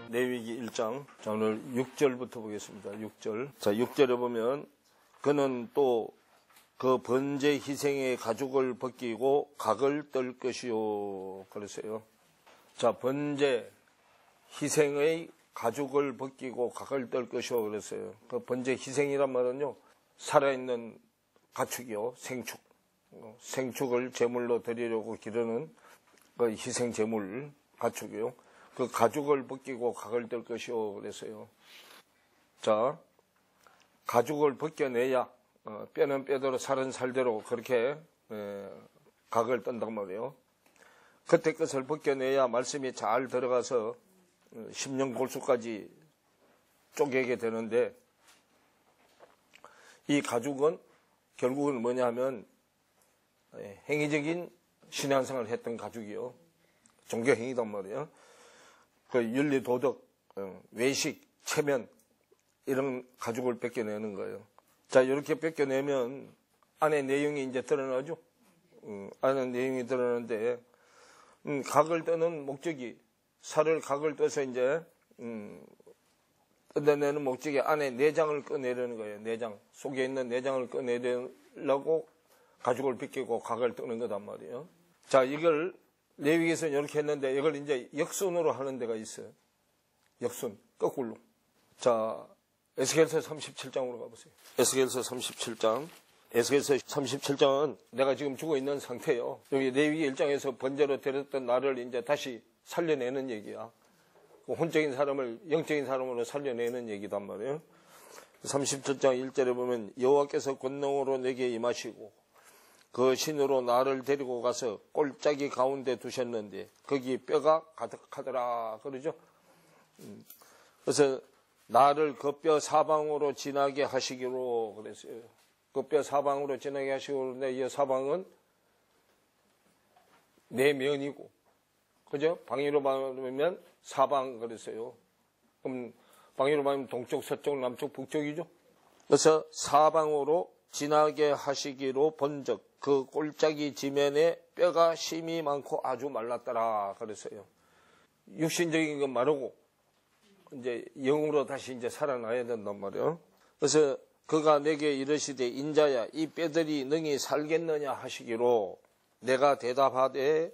레위기 1장, 자, 오늘 6절부터 보겠습니다. 6절. 자, 6절에 보면, 그는 또 그 번제 희생의 가죽을 벗기고 각을 떨 것이요. 그랬어요. 자, 번제 희생의 가죽을 벗기고 각을 떨 것이요. 그랬어요. 그 번제 희생이란 말은요, 살아있는 가축이요. 생축. 생축을 제물로 드리려고 기르는 그 희생 제물 가축이요. 그 가죽을 벗기고 각을 떨 것이요. 그랬어요. 자, 가죽을 벗겨내야 뼈는 뼈대로 살은 살대로 그렇게 각을 떤단 말이에요. 겉에 것을 벗겨내야 말씀이 잘 들어가서 심령 골수까지 쪼개게 되는데, 이 가죽은 결국은 뭐냐 하면 행위적인 신앙생활을 했던 가죽이요. 종교행위단 말이에요. 그 윤리, 도덕, 외식, 체면 이런 가죽을 벗겨내는 거예요. 자, 이렇게 벗겨내면 안에 내용이 이제 드러나죠. 안에 내용이 드러나는데, 각을 떠는 목적이, 살을 각을 떠서 이제 뜯어내는 목적이 안에 내장을 꺼내려는 거예요. 내장, 속에 있는 내장을 꺼내려고 가죽을 벗기고 각을 뜨는 거단 말이에요. 자, 이걸 레위기에서는 이렇게 했는데, 이걸 이제 역순으로 하는 데가 있어요. 역순, 거꾸로. 자, 에스겔서 37장으로 가보세요. 에스겔서 37장. 에스겔서 37장은 내가 지금 죽어 있는 상태예요. 여기 레위기 1장에서 번제로 드렸던 나를 이제 다시 살려내는 얘기야. 혼적인 사람을 영적인 사람으로 살려내는 얘기단 말이에요. 37장 1절에 보면, 여호와께서 권능으로 내게 임하시고 그 신으로 나를 데리고 가서 골짜기 가운데 두셨는데 거기 뼈가 가득하더라. 그러죠. 그래서 나를 그 뼈 사방으로 지나게 하시기로 그랬어요. 그 뼈 사방으로 지나게 하시기로. 근데 이 사방은 네 면이고, 그죠? 방위로 말하면 사방 그랬어요. 그럼 방위로 말하면 동쪽, 서쪽, 남쪽, 북쪽이죠. 그래서 사방으로 지나게 하시기로 본적 그 골짜기 지면에 뼈가 심이 많고 아주 말랐더라 그랬어요. 육신적인 건 마르고 이제 영으로 다시 이제 살아나야 된단 말이에요. 그래서 그가 내게 이르시되, 인자야, 이 뼈들이 능히 살겠느냐 하시기로 내가 대답하되,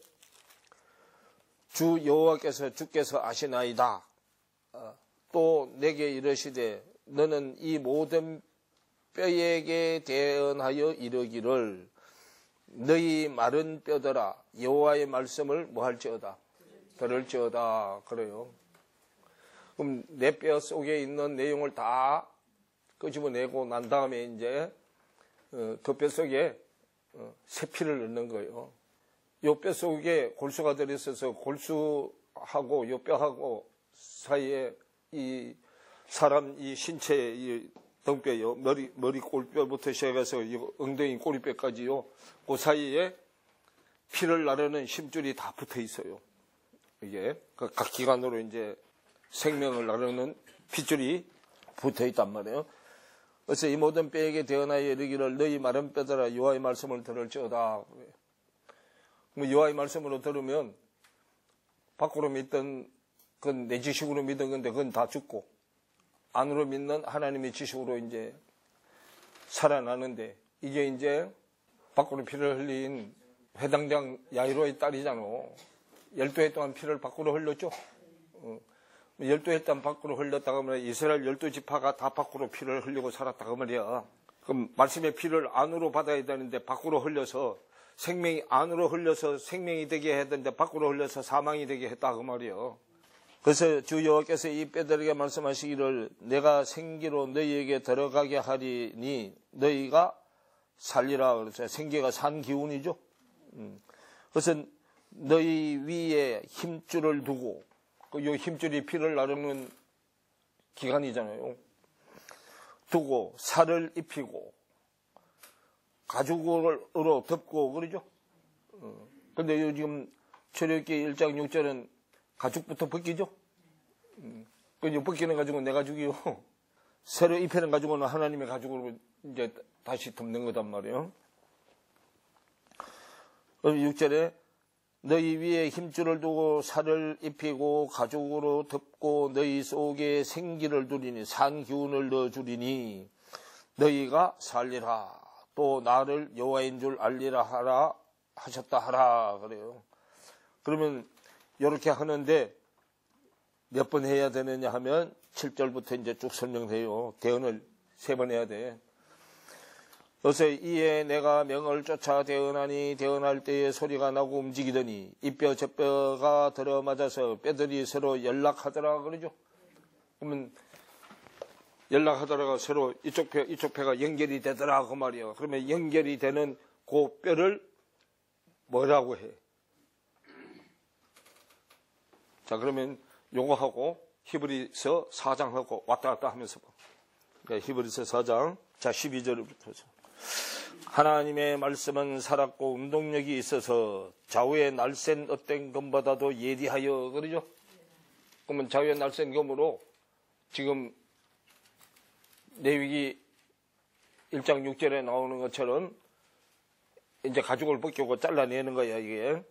주 여호와께서 주께서 아시나이다. 또 내게 이르시되, 너는 이 모든 뼈에게 대언하여 이르기를, 너희 마른 뼈들아 여호와의 말씀을 뭐 할지어다, 들을지어다. 그래요. 그럼 내 뼈 속에 있는 내용을 다 끄집어내고 난 다음에 이제 그 뼈 속에 새 피를 넣는 거예요. 요 뼈 속에 골수가 들어있어서 골수하고 요 뼈하고 사이에 이 사람 이 신체 이 등뼈요, 머리 골뼈부터 시작해서 이 엉덩이 꼬리뼈까지요, 그 사이에 피를 나르는 심줄이 다 붙어 있어요. 이게 각 기관으로 이제 생명을 나르는 핏줄이 붙어 있단 말이에요. 그래서 이 모든 뼈에게 대언하여 이르기를, 너희 마른 뼈들아 여호와의 말씀을 들을지어다. 그럼 여호와의 말씀으로 들으면 밖으로 믿던 그건 내 지식으로 믿은 건데 그건 다 죽고, 안으로 믿는 하나님의 지식으로 이제 살아나는데, 이게 이제 밖으로 피를 흘린 회당장 야이로의 딸이잖아. 12해 동안 피를 밖으로 흘렸죠. 12해 동안 밖으로 흘렸다가 말이야. 이스라엘 12지파가 다 밖으로 피를 흘리고 살았다가 말이야. 그럼 말씀의 피를 안으로 받아야 되는데 밖으로 흘려서 생명이 안으로 흘려서 생명이 되게 해야 되는데 밖으로 흘려서 사망이 되게 했다 그 말이야. 그래서 주 여호와께서 이 뼈들에게 말씀하시기를, 내가 생기로 너희에게 들어가게 하리니 너희가 살리라. 그래서 생기가 산 기운이죠. 그래서 너희 위에 힘줄을 두고, 이 힘줄이 피를 나르는 기관이잖아요. 두고 살을 입히고 가죽으로 덮고 그러죠. 근데 요즘 출애굽기 1장 6절은 가죽부터 벗기죠. 그 벗기는 가죽은 내 가죽이요. 새로 입히는 가죽은 하나님의 가죽으로 이제 다시 덮는 거단 말이에요. 6절에 너희 위에 힘줄을 두고 살을 입히고 가죽으로 덮고 너희 속에 생기를 두리니 산 기운을 넣어주리니 너희가 살리라. 또 나를 여호와인 줄 알리라 하라 하셨다 하라 그래요. 그러면 이렇게 하는데 몇 번 해야 되느냐 하면 7절부터 이제 쭉 설명해요. 대언을 3번 해야 돼. 그래서 이에 내가 명을 쫓아 대언하니 대언할 때에 소리가 나고 움직이더니 이 뼈 저 뼈가 들어맞아서 뼈들이 서로 연락하더라 그러죠. 그러면 연락하더라가 서로 이쪽 뼈가 연결이 되더라 그 말이에요. 그러면 연결이 되는 그 뼈를 뭐라고 해? 자, 그러면 요거 하고 히브리서 4장하고 왔다 갔다 하면서 봐. 그러니까 히브리서 4장 자 12절부터 하나님의 말씀은 살았고 운동력이 있어서 좌우에 날쌘 어떤 검보다도 예리하여 그러죠. 그러면 좌우에 날쌘 검으로 지금 레위기 1장 6절에 나오는 것처럼 이제 가죽을 벗기고 잘라내는 거야 이게.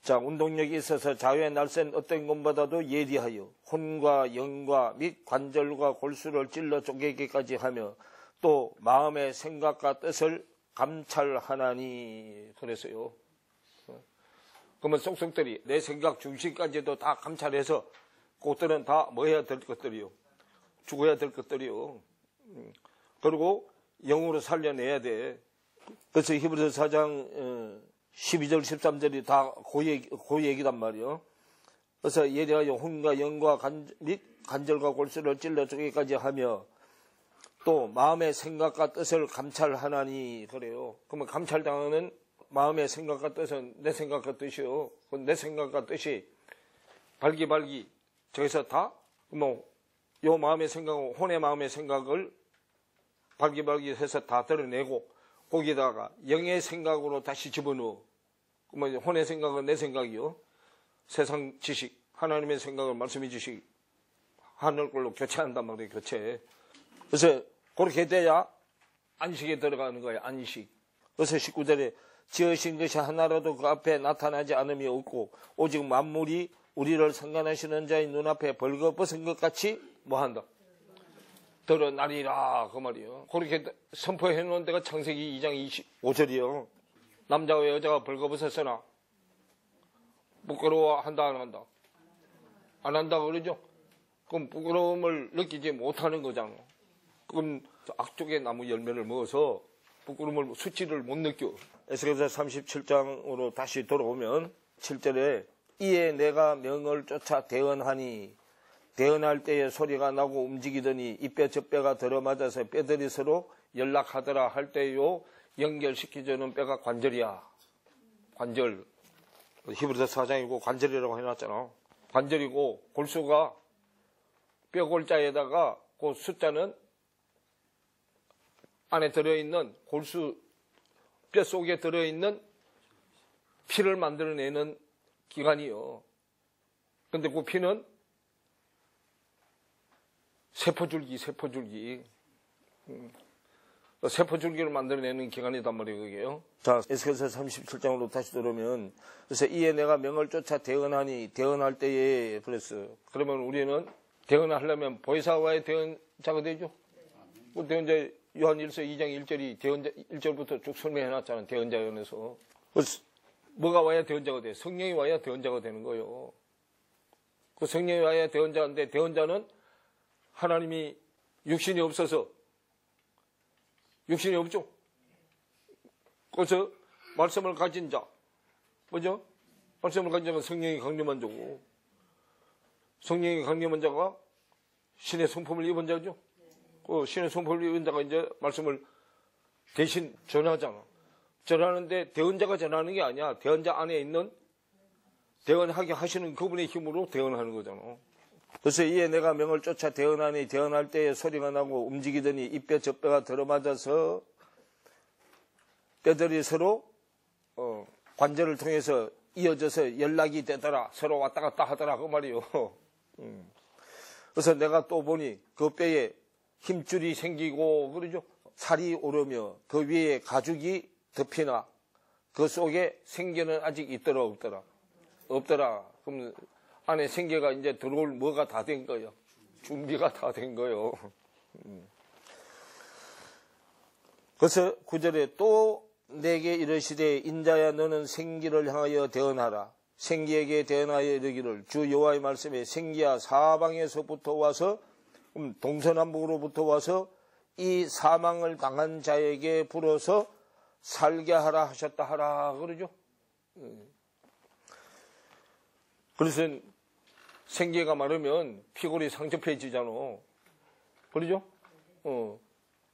자, 운동력이 있어서 좌우에 날쌘 어떤 것보다도 예리하여 혼과 영과 및 관절과 골수를 찔러 쪼개기까지 하며 또 마음의 생각과 뜻을 감찰하나니 그랬어요. 그러면 속속들이 내 생각 중심까지도 다 감찰해서 그것들은 다 뭐 해야 될 것들이요? 죽어야 될 것들이요. 그리고 영으로 살려내야 돼. 그래서 히브리서 4장 12절 13절이 다 그 얘기단 말이요. 그래서 예리하여 혼과 영과 및 관절과 골수를 찔러 쪼개기까지 하며 또 마음의 생각과 뜻을 감찰하나니 그래요. 그러면 감찰당하는 마음의 생각과 뜻은 내 생각과 뜻이요. 내 생각과 뜻이 발기발기 저기서 다 요 마음의 생각은 혼의 마음의 생각을 발기발기해서 다 드러내고 거기다가 영의 생각으로 다시 집어넣어. 그러면 혼의 생각은 내 생각이요. 세상 지식, 하나님의 생각을 말씀해 주시 하늘 걸로 교체한단 말이에요. 교체. 그래서 그렇게 돼야 안식에 들어가는 거예요. 안식. 그래서 19절에 지으신 것이 하나라도 그 앞에 나타나지 않음이 없고 오직 만물이 우리를 상관하시는 자의 눈앞에 벌거벗은 것 같이 뭐한다? 드러나리라 그 말이에요. 그렇게 선포해 놓은 데가 창세기 2장 25절이요. 남자와 여자가 벌거벗었으나 부끄러워한다 안 한다? 안 한다 그러죠? 그럼 부끄러움을 느끼지 못하는 거잖아. 그럼 악쪽의 나무 열매를 먹어서 부끄러움을 수치를 못 느껴. 에스겔서 37장으로 다시 돌아오면 7절에 이에 내가 명을 쫓아 대언하니 대언할 때에 소리가 나고 움직이더니 이 뼈 저 뼈가 들어맞아서 뼈들이 서로 연락하더라 할 때요 연결시켜주는 뼈가 관절이야. 관절. 히브리서 4장이고 관절이라고 해놨잖아. 관절이고 골수가 뼈 골자에다가 그 숫자는 안에 들어있는 골수 뼈 속에 들어있는 피를 만들어내는 기관이요. 근데 그 피는 세포줄기. 세포줄기를 만들어내는 기관이단 말이에요, 그게요. 자, 에스겔서 37장으로 다시 들어오면, 그래서 이에 내가 명을 쫓아 대언하니, 대언할 때에 그랬어. 그러면 우리는 대언을 하려면 보혜사와의 대언자가 되죠. 그 대언자, 요한일서 2장 1절이 대언자, 1절부터 쭉 설명해 놨잖아, 대언자연에서. 뭐가 와야 대언자가 돼? 성령이 와야 대언자가 되는 거예요. 그 성령이 와야 대언자인데, 대언자는 하나님이 육신이 없어서 육신이 없죠. 그래서 말씀을 가진 자, 뭐죠? 말씀을 가진 자가 성령이 강림한 자고 성령이 강림한 자가 신의 성품을 입은 자죠. 그 신의 성품을 입은 자가 이제 말씀을 대신 전하잖아. 전하는데 대언자가 전하는 게 아니야. 대언자 안에 있는 대언하게 하시는 그분의 힘으로 대언하는 거잖아. 그래서 이에 내가 명을 쫓아 대언하니 대언할 때에 소리가 나고 움직이더니 이 뼈 저 뼈가 들어맞아서 뼈들이 서로 관절을 통해서 이어져서 연락이 되더라. 서로 왔다 갔다 하더라 그 말이요. 그래서 내가 또 보니 그 뼈에 힘줄이 생기고 그러죠. 살이 오르며 그 위에 가죽이 덮이나 그 속에 생기는 아직 있더라 없더라. 없더라. 그럼 안에 생계가 이제 들어올 뭐가 다 된 거예요. 준비가 다 된 거예요. 그래서 9절에 또 내게 이르시되 인자야 너는 생기를 향하여 대언하라. 생기에게 대언하여 이르기를 주 여호와의 말씀에 생기야 사방에서부터 와서 동서남북으로부터 와서 이 사망을 당한 자에게 불어서 살게 하라 하셨다 하라 그러죠. 그래서 생기가 마르면 피골이 상접해지잖아. 그러죠?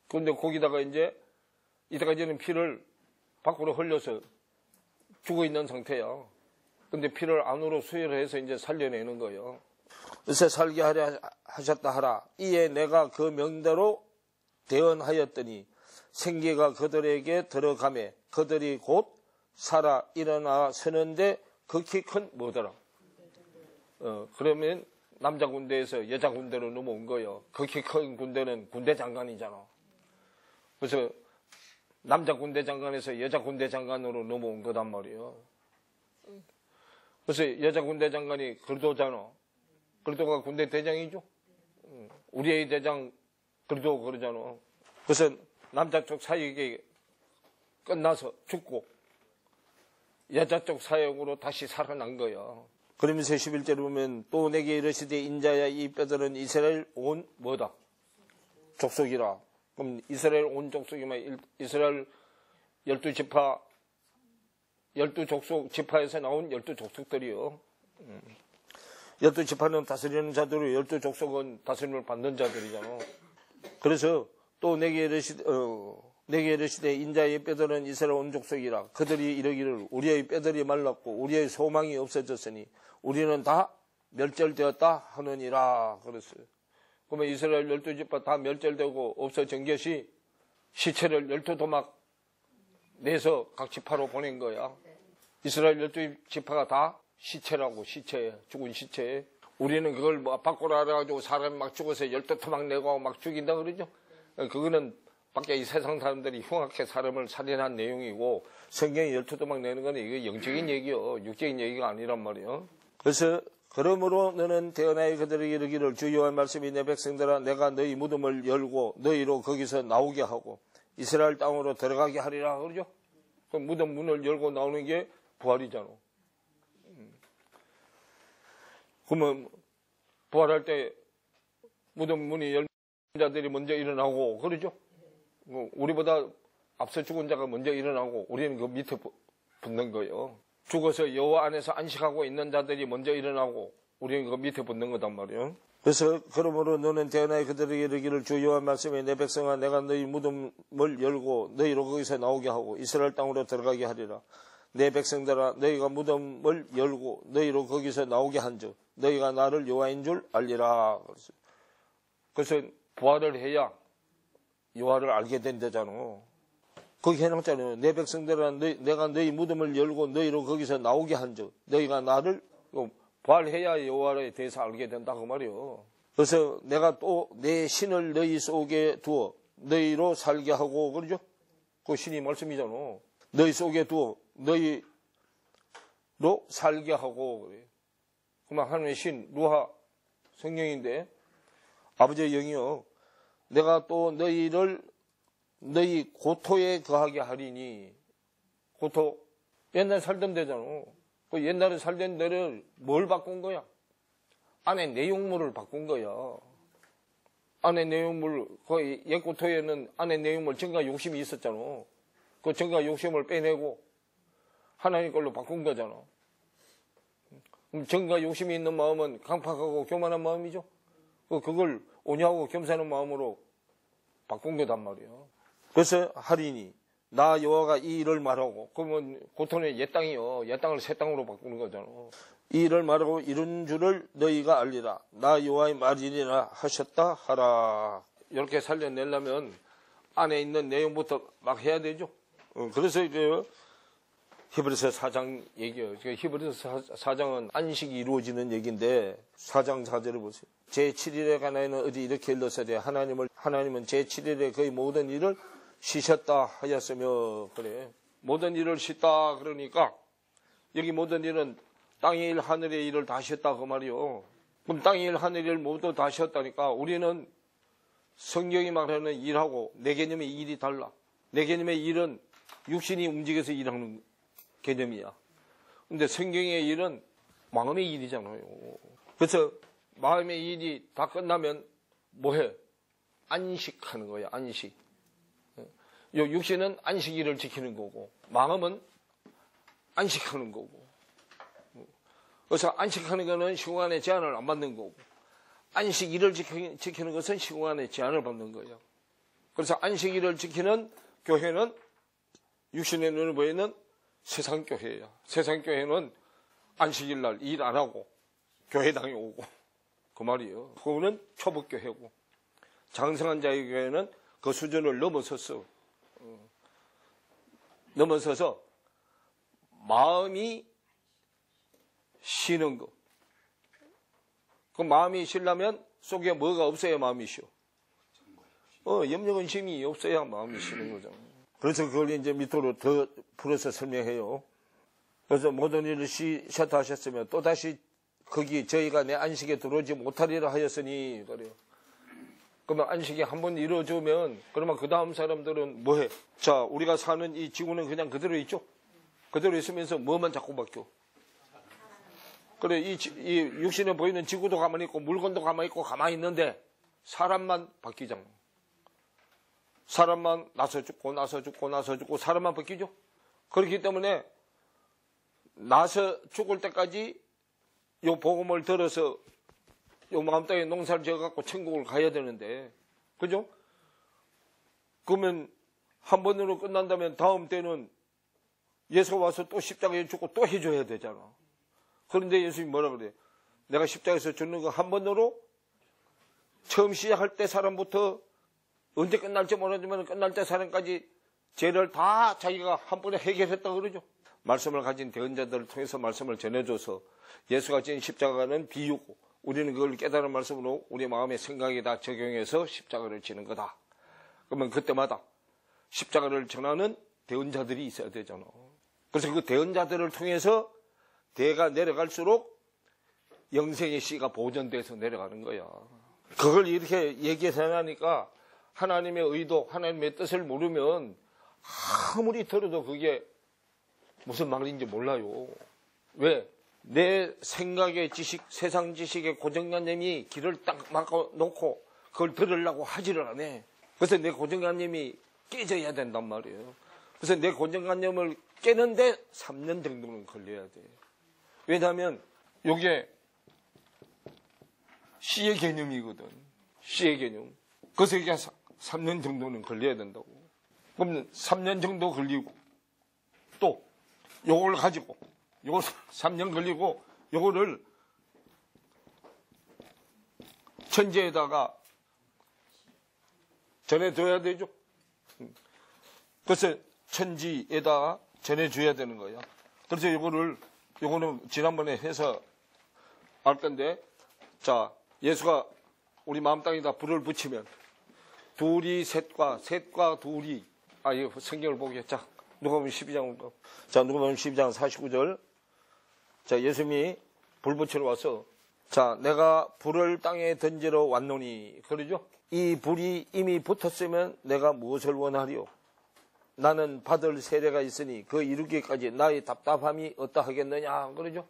그런데 거기다가 이제 이때까지는 피를 밖으로 흘려서 죽어 있는 상태야. 근데 피를 안으로 수혈해서 이제 살려내는 거예요. 그래서 살게 하려 하셨다 하라. 이에 내가 그 명대로 대언하였더니 생기가 그들에게 들어가매 그들이 곧 살아 일어나 서는데 극히 큰 뭐더라. 그러면 남자 군대에서 여자 군대로 넘어온 거예요. 극히 큰 군대는 군대 장관이잖아. 그래서 남자 군대 장관에서 여자 군대 장관으로 넘어온 거단 말이에요. 그래서 여자 군대 장관이 그르도잖아. 그르도가 군대 대장이죠. 우리의 대장 그르도 그러잖아. 그래서 남자 쪽 사역이 끝나서 죽고 여자 쪽 사역으로 다시 살아난 거예요. 그러면서 11절에 보면 또 내게 이르시되 인자야 이 뼈들은 이스라엘 온 뭐다? 족속이라. 그럼 이스라엘 온 족속이면 이스라엘 12지파 12족속 지파에서 나온 12족속들이요. 12지파는 다스리는 자들이고 12족속은 다스림을 받는 자들이잖아. 그래서 또 내게 이르시되 인자의 뼈들은 이스라엘 온 족속이라. 그들이 이르기를 우리의 뼈들이 말랐고 우리의 소망이 없어졌으니 우리는 다 멸절되었다 하느니라 그랬어요. 그러면 이스라엘 12지파 다 멸절되고 없어진 것이 시체를 12도막 내서 각 지파로 보낸 거야. 이스라엘 12지파가 다 시체라고, 시체, 죽은 시체. 우리는 그걸 뭐 밖으로 알아가지고 사람이 막 죽어서 12토막 내고 막 죽인다 그러죠. 그거는 밖에 이 세상 사람들이 흉악하게 사람을 살인한 내용이고 성경이 12토막 내는 건 이게 영적인 얘기요. 육적인 얘기가 아니란 말이에요. 그래서 그러므로 너는 대언하여 그들에게 이르기를 주 여호와의 말씀이 내 백성들아 내가 너희 무덤을 열고 너희로 거기서 나오게 하고 이스라엘 땅으로 들어가게 하리라 그러죠. 그 무덤 문을 열고 나오는 게 부활이잖아. 그러면 부활할 때 무덤 문이 열린 자들이 먼저 일어나고 그러죠. 우리보다 앞서 죽은 자가 먼저 일어나고 우리는 그 밑에 붙는 거예요. 죽어서 여호와 안에서 안식하고 있는 자들이 먼저 일어나고 우리는 그 밑에 붙는 거단 말이에요. 그래서 그러므로 너는 대언하여 그들에게 이르기를 주 여호와 말씀에 내 백성아 내가 너희 무덤을 열고 너희로 거기서 나오게 하고 이스라엘 땅으로 들어가게 하리라. 내 백성들아 너희가 무덤을 열고 너희로 거기서 나오게 한즉 너희가 나를 여호와인 줄 알리라. 그래서 부활을 해야 여호와를 알게 된다잖아. 거기 해놨잖아요. 내 백성들아 내가 너희 무덤을 열고 너희로 거기서 나오게 한즉 너희가 나를 부활해야 여호와에 대해서 알게 된다 그 말이요. 그래서 내가 또 내 신을 너희 속에 두어 너희로 살게 하고 그러죠. 그 신이 말씀이잖아. 너희 속에 두어 너희로 살게 하고 그래. 그러면 하나님의 신 루하 성령인데 아버지의 영이요. 내가 또 너희를 너희 고토에 거하게 하리니. 고토 옛날 살던 데잖아. 그 옛날에 살던 데를 뭘 바꾼 거야? 안에 내용물을 바꾼 거야. 안에 내용물, 그 옛 고토에는 안에 내용물 정가 욕심이 있었잖아. 그 정가 욕심을 빼내고 하나님 걸로 바꾼 거잖아. 정가 욕심이 있는 마음은 강팍하고 교만한 마음이죠. 그걸 온유하고 겸손한 마음으로 바꾼 거단 말이에요. 그래서 하리니 나 여호와가 이 일을 말하고 그러면 고토는 옛 땅이요. 옛 땅을 새 땅으로 바꾸는 거잖아. 이 일을 말하고 이런 줄을 너희가 알리라. 나 여호와의 말이니라 하셨다 하라. 이렇게 살려내려면 안에 있는 내용부터 막 해야 되죠. 그래서 이제 히브리서 4장 얘기예요. 히브리서 4장은 안식이 이루어지는 얘기인데 4장 4절을 보세요. 제7일에 관하여는 어디 이렇게 일렀어야 하나님은 제7일에 거의 모든 일을 쉬셨다 하였으며 그래. 모든 일을 쉬다 그러니까 여기 모든 일은 땅의 일 하늘의 일을 다 하셨다 그 말이요. 그럼 땅의 일 하늘의 일 모두 다 하셨다니까 우리는 성경이 말하는 일하고 내 개념의 일이 달라. 내 개념의 일은 육신이 움직여서 일하는 개념이야. 근데 성경의 일은 마음의 일이잖아요. 그래서 마음의 일이 다 끝나면 뭐해? 안식하는 거야. 안식. 요 육신은 안식일을 지키는 거고 마음은 안식하는 거고. 그래서 안식하는 거는 시공간의 제한을 안 받는 거고 안식일을 지키는 것은 시공간의 제한을 받는 거예요. 그래서 안식일을 지키는 교회는 육신의 눈을 보이는 세상교회예요. 세상교회는 안식일 날 일 안 하고 교회당에 오고 그 말이에요. 그거는 초법교회고 장성한 자의 교회는 그 수준을 넘어서서 마음이 쉬는 거. 그 마음이 쉬려면 속에 뭐가 없어야 마음이 쉬어. 염려근심이 없어야 마음이 쉬는 거잖아. 그래서 그걸 이제 밑으로 더 풀어서 설명해요. 그래서 모든 일을 쉬셨다 하셨으면 또다시 거기 저희가 내 안식에 들어오지 못하리라 하였으니 그래요. 그러면 안식이 한번 이루어지면 그러면 그 다음 사람들은 뭐해? 자, 우리가 사는 이 지구는 그냥 그대로 있죠? 그대로 있으면서 뭐만 자꾸 바뀌어? 그래, 이 육신에 보이는 지구도 가만히 있고 물건도 가만히 있고 가만히 있는데 사람만 바뀌잖아. 사람만 나서 죽고 나서 죽고 나서 죽고 사람만 바뀌죠? 그렇기 때문에 나서 죽을 때까지 요 복음을 들어서 요 마음 땅에 농사를 지어갖고 천국을 가야 되는데, 그죠? 그러면 한 번으로 끝난다면 다음 때는 예수가 와서 또 십자가에 죽고 또 해줘야 되잖아. 그런데 예수님이 뭐라 그래요? 내가 십자가에서 죽는 거 한 번으로 처음 시작할 때 사람부터 언제 끝날지 모르지만 끝날 때 사람까지 죄를 다 자기가 한 번에 해결했다 그러죠. 말씀을 가진 대언자들을 통해서 말씀을 전해줘서 예수가 진 십자가는 비유고 우리는 그걸 깨달은 말씀으로 우리 마음의 생각에 다 적용해서 십자가를 지는 거다. 그러면 그때마다 십자가를 전하는 대언자들이 있어야 되잖아. 그래서 그 대언자들을 통해서 대가 내려갈수록 영생의 씨가 보존돼서 내려가는 거야. 그걸 이렇게 얘기해서 하니까 하나님의 의도, 하나님의 뜻을 모르면 아무리 들어도 그게 무슨 말인지 몰라요. 왜? 내 생각의 지식, 세상 지식의 고정관념이 길을 딱 막아놓고 그걸 들으려고 하지를 않아. 그래서 내 고정관념이 깨져야 된단 말이에요. 그래서 내 고정관념을 깨는데 3년 정도는 걸려야 돼. 왜냐하면 이게 씨의 개념이거든. 씨의 개념. 그래서 이게 3년 정도는 걸려야 된다고. 그럼 3년 정도 걸리고 또 요걸 가지고 요걸 3년 걸리고 요거를 천지에다가 전해줘야 되죠. 그래서 천지에다가 전해줘야 되는 거야. 그래서 요거는 지난번에 해서 알 건데, 자, 예수가 우리 마음 땅에다 불을 붙이면 둘이 셋과 둘이, 이거 성경을 보게. 자, 누가복음 12장, 자, 누가복음 12장 49절. 자, 예수님이 불 붙이러 와서, 자, 내가 불을 땅에 던지러 왔노니, 그러죠? 이 불이 이미 붙었으면 내가 무엇을 원하리요? 나는 받을 세례가 있으니 그 이루기까지 나의 답답함이 어떠하겠느냐, 그러죠?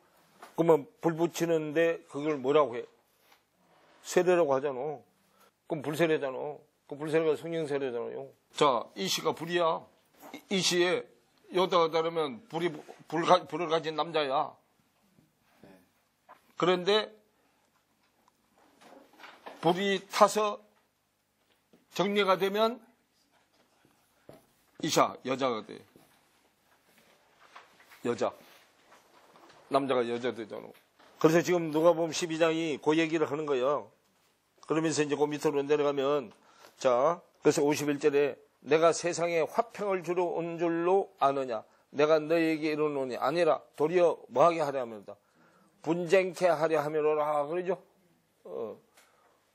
그러면 불 붙이는데 그걸 뭐라고 해? 세례라고 하잖아. 그럼 불세례잖아. 그 불세례가 성령 세례잖아요. 자, 이 시가 불이야. 이 시에 여다가 다르면 불을 가진 남자야. 그런데 불이 타서 정리가 되면 이샤, 여자가 돼. 여자. 남자가 여자 되잖아. 그래서 지금 누가복음 12장이 그 얘기를 하는 거예요. 그러면서 이제 그 밑으로 내려가면, 자, 그래서 51절에 내가 세상에 화평을 주러 온 줄로 아느냐? 내가 너에게 이르노니 아니라 도리어 뭐하게 하려 함이로다. 분쟁케 하려 함이로라. 그러죠?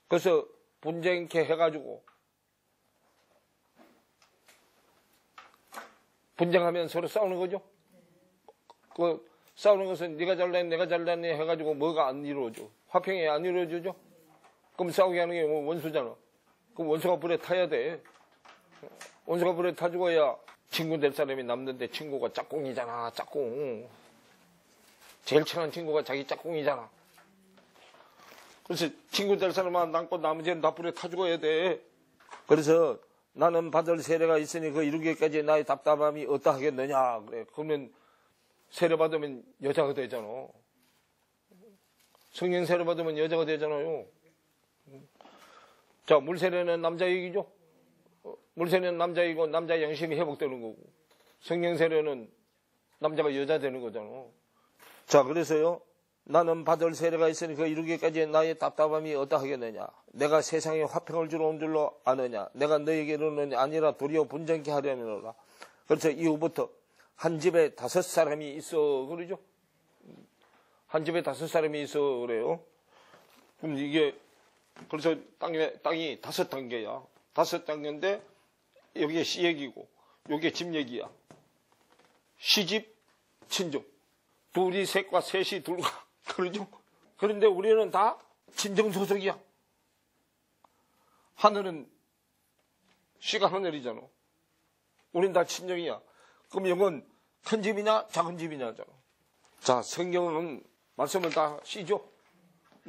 그래서 분쟁케 해가지고 분쟁하면 서로 싸우는 거죠? 그 싸우는 것은 네가 잘났네 내가 잘났네 해가지고 뭐가 안 이루어져. 화평이 안 이루어지죠. 그럼 싸우게 하는 게 원수잖아. 그럼 원수가 불에 타야 돼. 원수가 불에 타 죽어야 친구 될 사람이 남는데 친구가 짝꿍이잖아. 짝꿍. 제일 친한 친구가 자기 짝꿍이잖아. 그래서 친구 될 사람만 남고 나머지는 다 불에 타 죽어야 돼. 그래서 나는 받을 세례가 있으니 그 이루기까지 나의 답답함이 어떠하겠느냐. 그래. 그러면 세례 받으면 여자가 되잖아. 성령 세례 받으면 여자가 되잖아요. 자, 물세례는 남자 얘기죠. 물세례는 남자이고 남자 양심이 회복되는 거고, 성령 세례는 남자가 여자 되는 거잖아. 자, 그래서요. 나는 받을 세례가 있으니 그 이루기까지 나의 답답함이 어떠하겠느냐. 내가 세상에 화평을 주러 온 줄로 아느냐. 내가 너에게로는 아니라 도리어 분쟁케 하려느라. 그래서 이후부터 한 집에 5사람이 있어 그러죠. 한 집에 5사람이 있어 그래요. 그럼 이게 그래서 땅이 5단계야. 5단계인데 여기에 씨 얘기고 여기에 집 얘기야. 시집, 친정. 둘이 셋과 셋이 둘과 그러죠. 그런데 우리는 다 친정 소속이야. 하늘은 씨가 하늘이잖아. 우린 다 친정이야. 그럼 이건 큰 집이냐 작은 집이냐잖아. 자, 성경은 말씀을 다 씨죠.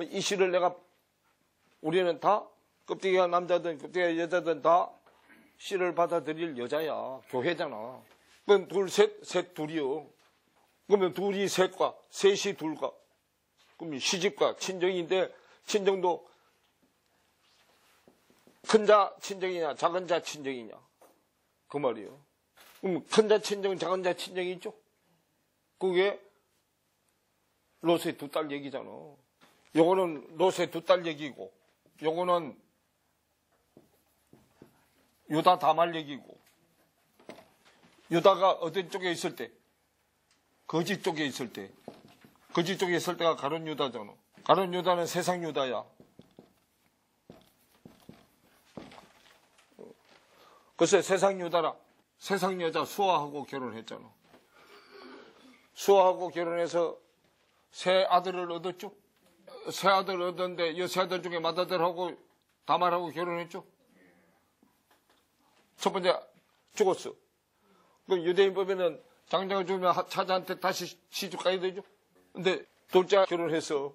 이 씨를 우리는 다 껍데기가 남자든 껍데기가 여자든 다 씨를 받아들일 여자야. 교회잖아. 그럼 둘, 셋, 둘이요. 그러면 둘이 셋과 셋이 둘과 그럼 시집과 친정인데 친정도 큰 자 친정이냐 작은 자 친정이냐 그 말이에요. 그럼 큰 자 친정 작은 자 친정이 있죠. 그게 롯의 2딸 얘기잖아. 요거는 롯의 2딸 얘기고 요거는 유다 다말 얘기고 유다가 어떤 쪽에 있을 때 거짓 쪽에 있을 때 거짓 쪽에 있을 때가 가룟 유다잖아. 가룟 유다는 세상 유다야. 그래서 세상 유다라 세상 여자 수아하고 결혼했잖아. 수아하고 결혼해서 세 아들을 얻었죠. 세 아들을 얻었는데 이 세 아들 중에 맏아들하고 다말하고 결혼했죠. 첫 번째 죽었어. 그럼 유대인 법에는 장자가 죽으면 차자한테 다시 시집 가야 되죠. 근데 둘째 결혼했어.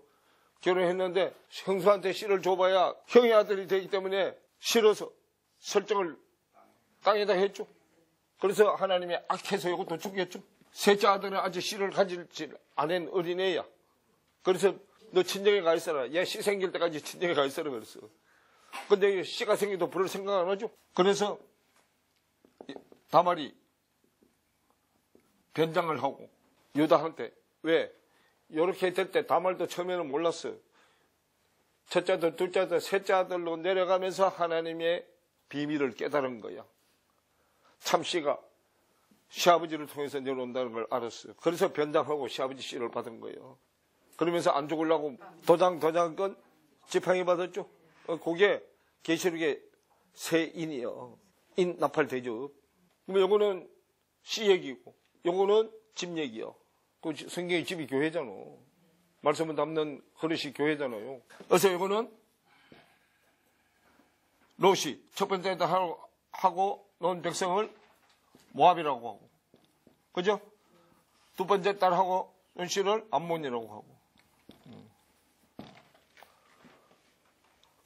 결혼했는데 형수한테 씨를 줘봐야 형의 아들이 되기 때문에 싫어서 설정을 땅에다 했죠. 그래서 하나님이 악해서 이것도 죽였죠. 셋째 아들은 아직 씨를 가지지 않은 어린애야. 그래서 너 친정에 가 있어라. 얘 씨 생길 때까지 친정에 가 있어라 그랬어. 근데 씨가 생겨도 부를 생각 안 하죠. 그래서 다말이 변장을 하고 유다한테 왜? 이렇게 될 때 다말도 처음에는 몰랐어요. 첫째 아들, 둘째 아들, 셋째 아들로 내려가면서 하나님의 비밀을 깨달은 거야. 참 씨가 시아버지를 통해서 내려온다는 걸 알았어요. 그래서 변장하고 시아버지 씨를 받은 거예요. 그러면서 안 죽으려고 도장건 지팡이 받았죠. 그게 계시록의 새 인이요. 인 나팔 대접. 그럼 요거는 씨 얘기고 요거는 집 얘기요. 그 성경의 집이 교회잖아. 말씀을 담는 그릇이 교회잖아요. 그래서 이거는 롯이 첫 번째 하고 놓은 백성을 모압이라고 하고, 그죠? 두 번째 딸하고 놓은 씨를 암몬이라고 하고.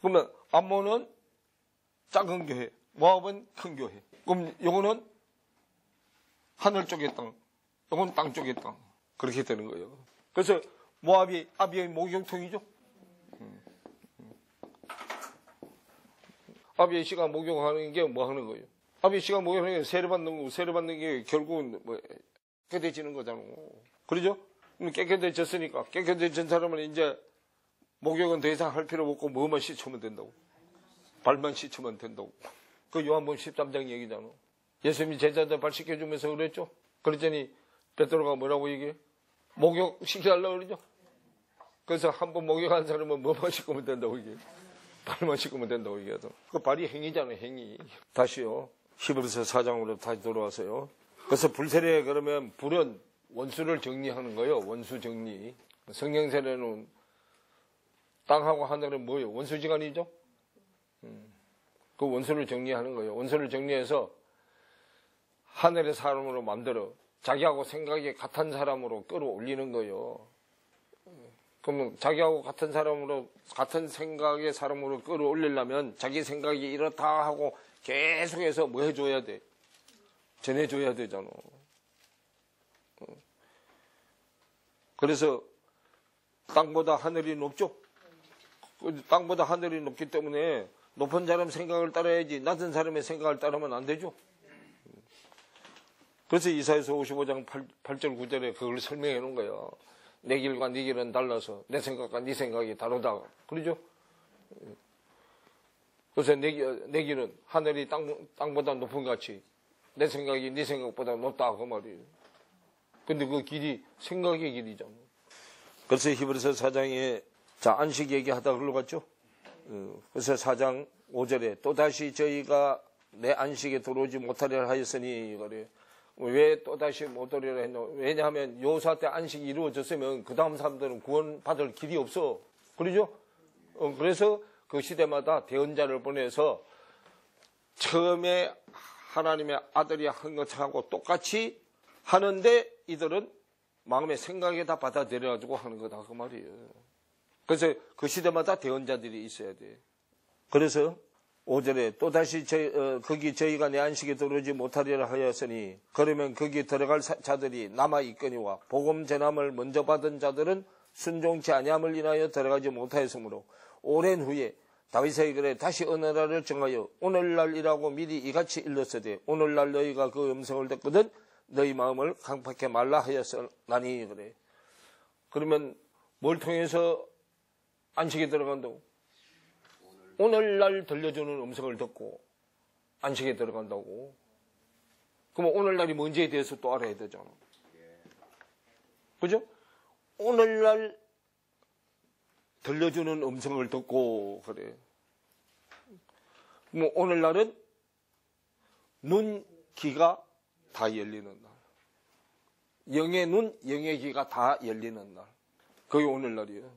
그러면 암몬은 작은 교회, 모압은 큰 교회. 그럼 요거는 하늘 쪽의 땅, 요건 땅 쪽의 땅. 그렇게 되는 거예요. 그래서 모압이 아비의 목욕통이죠. 아비의 씨가 목욕하는 게 뭐 하는 거예요? 아비의 씨가 목욕하는 게 세례받는 거고, 세례받는 게 결국은 뭐 깨끗해지는 거잖아. 그러죠? 깨끗해졌으니까 깨끗해진 사람은 이제 목욕은 더 이상 할 필요 없고 뭐만 씻으면 된다고. 발만 씻으면 된다고. 그 요한복음 13장 얘기잖아. 예수님이 제자들 발 씻겨주면서 그랬죠. 그랬더니 베드로가 뭐라고 얘기해? 목욕 시켜달라고 그러죠. 그래서 한 번 목욕한 사람은 뭐만 씻으면 된다고 얘기해. 발만 씻으면 된다고 얘기하죠. 그 발이 행위잖아요, 행위. 다시요. 히브리서 4장으로 다시 돌아와서요. 그래서 불세례 그러면 불은 원수를 정리하는 거예요. 원수 정리. 성경세례는 땅하고 하늘은 뭐예요? 원수지간이죠? 그 원수를 정리하는 거예요. 원수를 정리해서 하늘의 사람으로 만들어 자기하고 생각이 같은 사람으로 끌어올리는 거예요. 그러면 자기하고 같은 사람으로, 같은 생각의 사람으로 끌어올리려면 자기 생각이 이렇다 하고 계속해서 뭐 해줘야 돼? 전해줘야 되잖아. 그래서 땅보다 하늘이 높죠? 땅보다 하늘이 높기 때문에 높은 사람 생각을 따라야지 낮은 사람의 생각을 따르면 안 되죠. 그래서 이사야서 55장 8절 9절에 그걸 설명해 놓은 거예요. 내 길과 네 길은 달라서 내 생각과 네 생각이 다르다. 그러죠? 그래서 내 길은 하늘이 땅보다 높은 것 같이 내 생각이 네 생각보다 높다 그 말이에요. 근데 그 길이 생각의 길이잖아. 그래서 히브리서 4장에 안식 얘기하다 흘러갔죠. 그래서 4장 5절에 또다시 저희가 내 안식에 들어오지 못하리라 하였으니 그래. 왜 또다시 못 오리라 했노? 왜냐하면 요사 때 안식이 이루어졌으면 그 다음 사람들은 구원받을 길이 없어. 그러죠? 그래서 그 시대마다 대언자를 보내서 처음에 하나님의 아들이 한 것하고 똑같이 하는데 이들은 마음의 생각에 다 받아들여가지고 하는 거다 그 말이에요. 그래서 그 시대마다 대언자들이 있어야 돼. 그래서 5절에 또다시 거기 저희가 내 안식에 들어오지 못하리라 하였으니 그러면 거기 들어갈 자들이 남아있거니와 복음 전함을 먼저 받은 자들은 순종치 아니함을 인하여 들어가지 못하였으므로 오랜 후에 다윗의 글에 다시 어느 날을 정하여 오늘날이라고 미리 이같이 일렀으되 오늘날 너희가 그 음성을 듣거든 너희 마음을 강팍해 말라 하였으나니 그래. 그러면 뭘 통해서 안식에 들어간다고? 오늘날 들려주는 음성을 듣고 안식에 들어간다고. 그러면 오늘날이 뭔지에 대해서 또 알아야 되잖아. 그죠? 오늘날 들려주는 음성을 듣고 그래. 뭐 오늘날은 눈, 귀가 다 열리는 날. 영의 눈, 영의 귀가 다 열리는 날. 그게 오늘날이에요.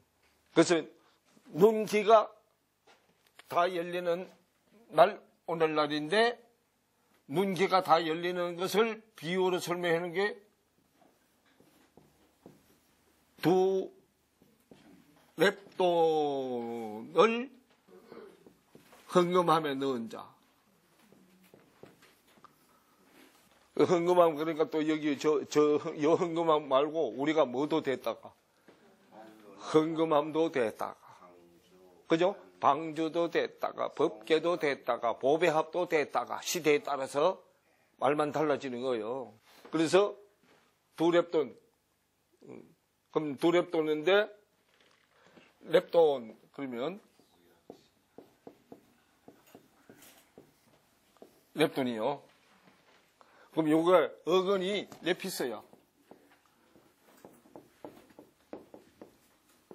그래서 눈, 귀가 다 열리는 날, 오늘날인데 눈, 귀가 다 열리는 것을 비유로 설명하는 게 두 랩돈을 헌금함에 넣은 자. 헌금함 그러니까 또 여기 요 헌금함 말고 우리가 뭐도 됐다가 헌금함도 됐다가 그죠? 방주도 됐다가 법계도 됐다가 보배합도 됐다가 시대에 따라서 말만 달라지는 거예요. 그래서 두 랩돈 그럼 두 랩돈인데 랩돈 그러면 랩돈이요. 그럼 요거 어근이 랩피스야.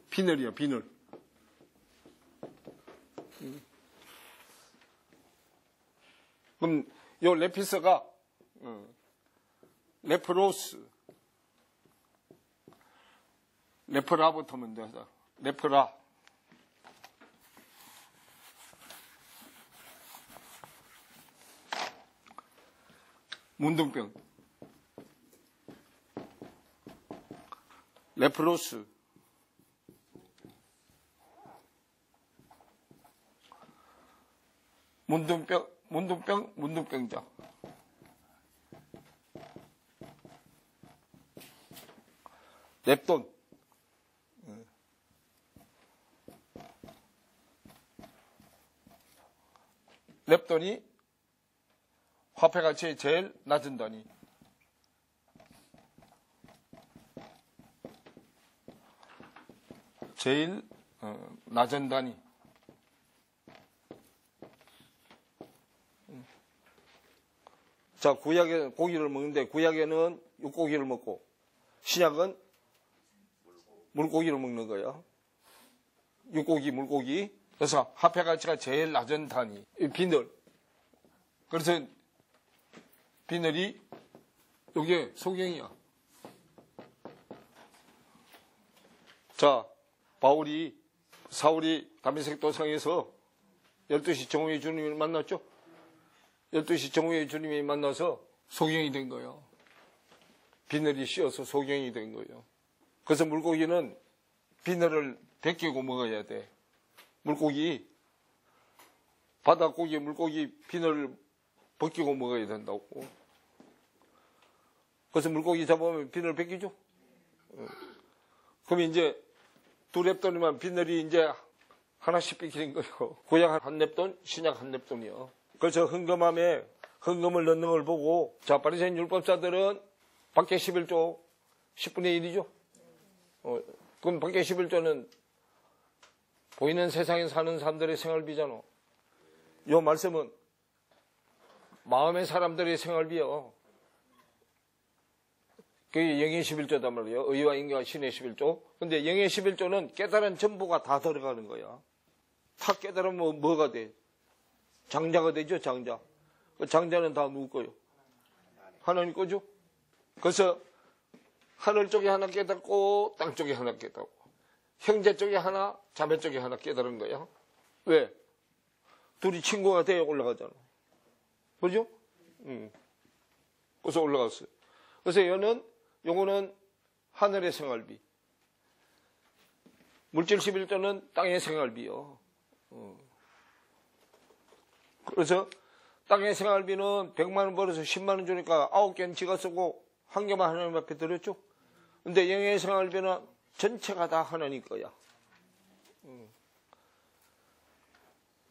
비늘이야 비늘. 그럼 요 랩피스가 레프로스 레프라부터면 돼서 레프라 문둥병 레프로스 문둥병자 랩돈 랩돈이 화폐가치의 제일 낮은 단위. 제일 낮은 단위. 자, 구약에 고기를 먹는데 구약에는 육고기를 먹고 신약은 물고기를 먹는 거야. 육고기, 물고기. 그래서 화폐 가치가 제일 낮은 단위. 비늘. 그래서 비늘이 이게 소경이야. 자, 사울이 다메섹 도상에서 12시 정오에 주님을 만났죠. 12시 정오에 주님이 만나서 소경이 된 거예요. 비늘이 씌어서 소경이 된 거예요. 그래서 물고기는 비늘을 벗기고 먹어야 돼. 물고기, 바닷고기, 물고기 비늘을 벗기고 먹어야 된다고. 그래서 물고기 잡으면 비늘 벗기죠. 그럼 이제 두 랩돈이면 비늘이 이제 하나씩 벗기는 거예요. 구약 한 랩돈, 신약 한 랩돈이요. 그래서 헌금을 넣는 걸 보고, 자, 바리새인 율법자들은 밖에 11조, 10분의 1이죠. 그럼 밖에 11조는 보이는 세상에 사는 사람들의 생활비잖아. 요 말씀은 마음의 사람들의 생활비요. 그게 영의 11조단 말이에요. 의와 인과 신의 11조. 근데 영의 11조는 깨달은 전부가 다 들어가는 거야. 다 깨달으면 뭐가 돼? 장자가 되죠, 장자. 장자는 다 누구 거요? 하나님 거죠? 그래서 하늘 쪽에 하나 깨닫고 땅 쪽에 하나 깨닫고 형제 쪽에 하나, 자매 쪽에 하나 깨달은 거야. 왜? 둘이 친구가 되어 올라가잖아. 그죠? 그래서 올라갔어요. 그래서 요거는 하늘의 생활비. 물질 11조는 땅의 생활비요. 그래서 땅의 생활비는 100만 원 벌어서 10만 원 주니까 9개는 지가 쓰고 한 개만 하나님 앞에 드렸죠. 근데 영의 생활비는 전체가 다 하나님 거야.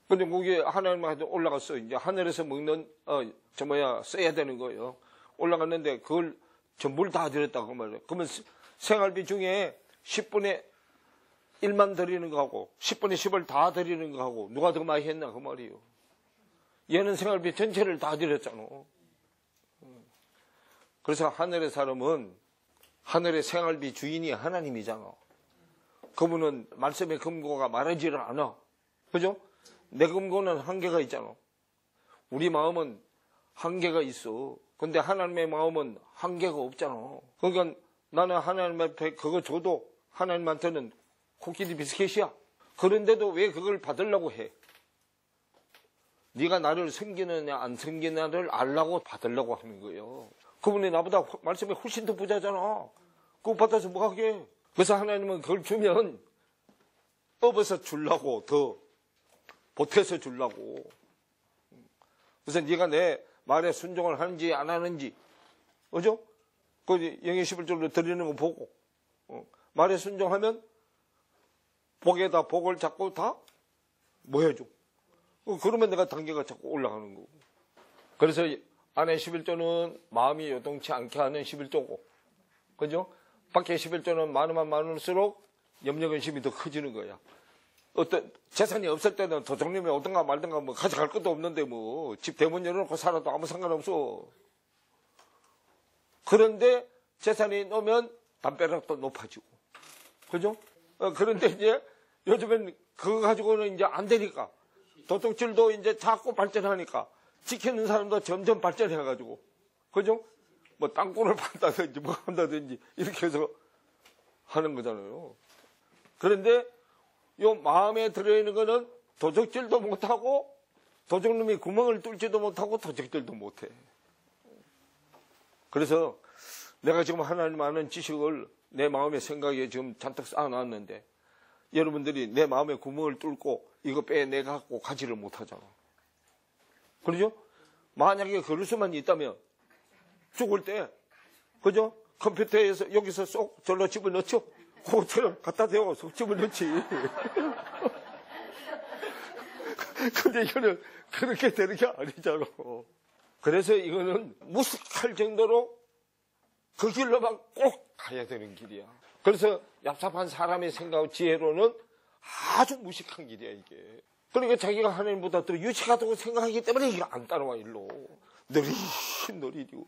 근데 그게 하나님한테 올라갔어. 이제 하늘에서 먹는, 써야 되는 거예요. 올라갔는데 그걸 전부를 다 드렸다고 말이에요. 그러면 생활비 중에 10분의 1만 드리는 거하고 10분의 10을 다 드리는 거하고 누가 더 많이 했나 그 말이에요. 얘는 생활비 전체를 다 드렸잖아. 그래서 하늘의 사람은 하늘의 생활비 주인이 하나님이잖아. 그분은 말씀의 금고가 마르지를 않아. 그죠? 내 금고는 한계가 있잖아. 우리 마음은 한계가 있어. 근데 하나님의 마음은 한계가 없잖아. 그러니까 나는 하나님 앞에 그거 줘도 하나님한테는 코끼리 비스켓이야. 그런데도 왜 그걸 받으려고 해? 네가 나를 섬기느냐 안 섬기느냐를 알라고 받으려고 하는 거예요. 그분이 나보다 말씀에 훨씬 더 부자잖아. 그거 받아서 뭐 하게? 그래서 하나님은 그걸 주면 업어서 주려고, 더 보태서 주려고. 그래서 네가 내 말에 순종을 하는지 안 하는지, 그죠? 그 영의 11조로 드리는 거 보고, 말에 순종하면 복에다 복을 잡고 다 뭐 해줘? 그러면 내가 단계가 자꾸 올라가는 거고. 그래서 안에 11조는 마음이 요동치 않게 하는 11조고, 그죠? 밖에 11조는 많으면 많을수록 염려근심이 더 커지는 거야. 어떤 재산이 없을 때는 도둑님이 오든가 말든가 뭐 가져갈 것도 없는데 뭐 집 대문 열어놓고 살아도 아무 상관없어. 그런데 재산이 넣으면 담벼락도 높아지고, 그죠? 그런데 이제 요즘엔 그거 가지고는 이제 안 되니까 도둑질도 이제 자꾸 발전하니까 지키는 사람도 점점 발전해가지고, 그죠? 뭐 땅굴을 판다든지 뭐 한다든지 이렇게 해서 하는 거잖아요. 그런데 요 마음에 들어있는 거는 도적질도 못하고 도적놈이 구멍을 뚫지도 못하고 도적질도 못해. 그래서 내가 지금 하나님 아는 지식을 내 마음의 생각에 지금 잔뜩 쌓아놨는데 여러분들이 내 마음에 구멍을 뚫고 이거 빼내갖고 가지를 못하잖아. 그러죠? 만약에 그럴 수만 있다면 죽을 때, 그죠? 컴퓨터에서 여기서 쏙 절로 집어넣죠? 그것처럼 갖다 대고 쏙 집어넣지. 근데 이거는 그렇게 되는 게 아니잖아. 그래서 이거는 무식할 정도로 그 길로만 꼭 가야 되는 길이야. 그래서 얍삽한 사람의 생각, 지혜로는 아주 무식한 길이야, 이게. 그러니까 자기가 하나님보다 더 유식하다고 생각하기 때문에 이게 안 따라와, 일로. 느리고.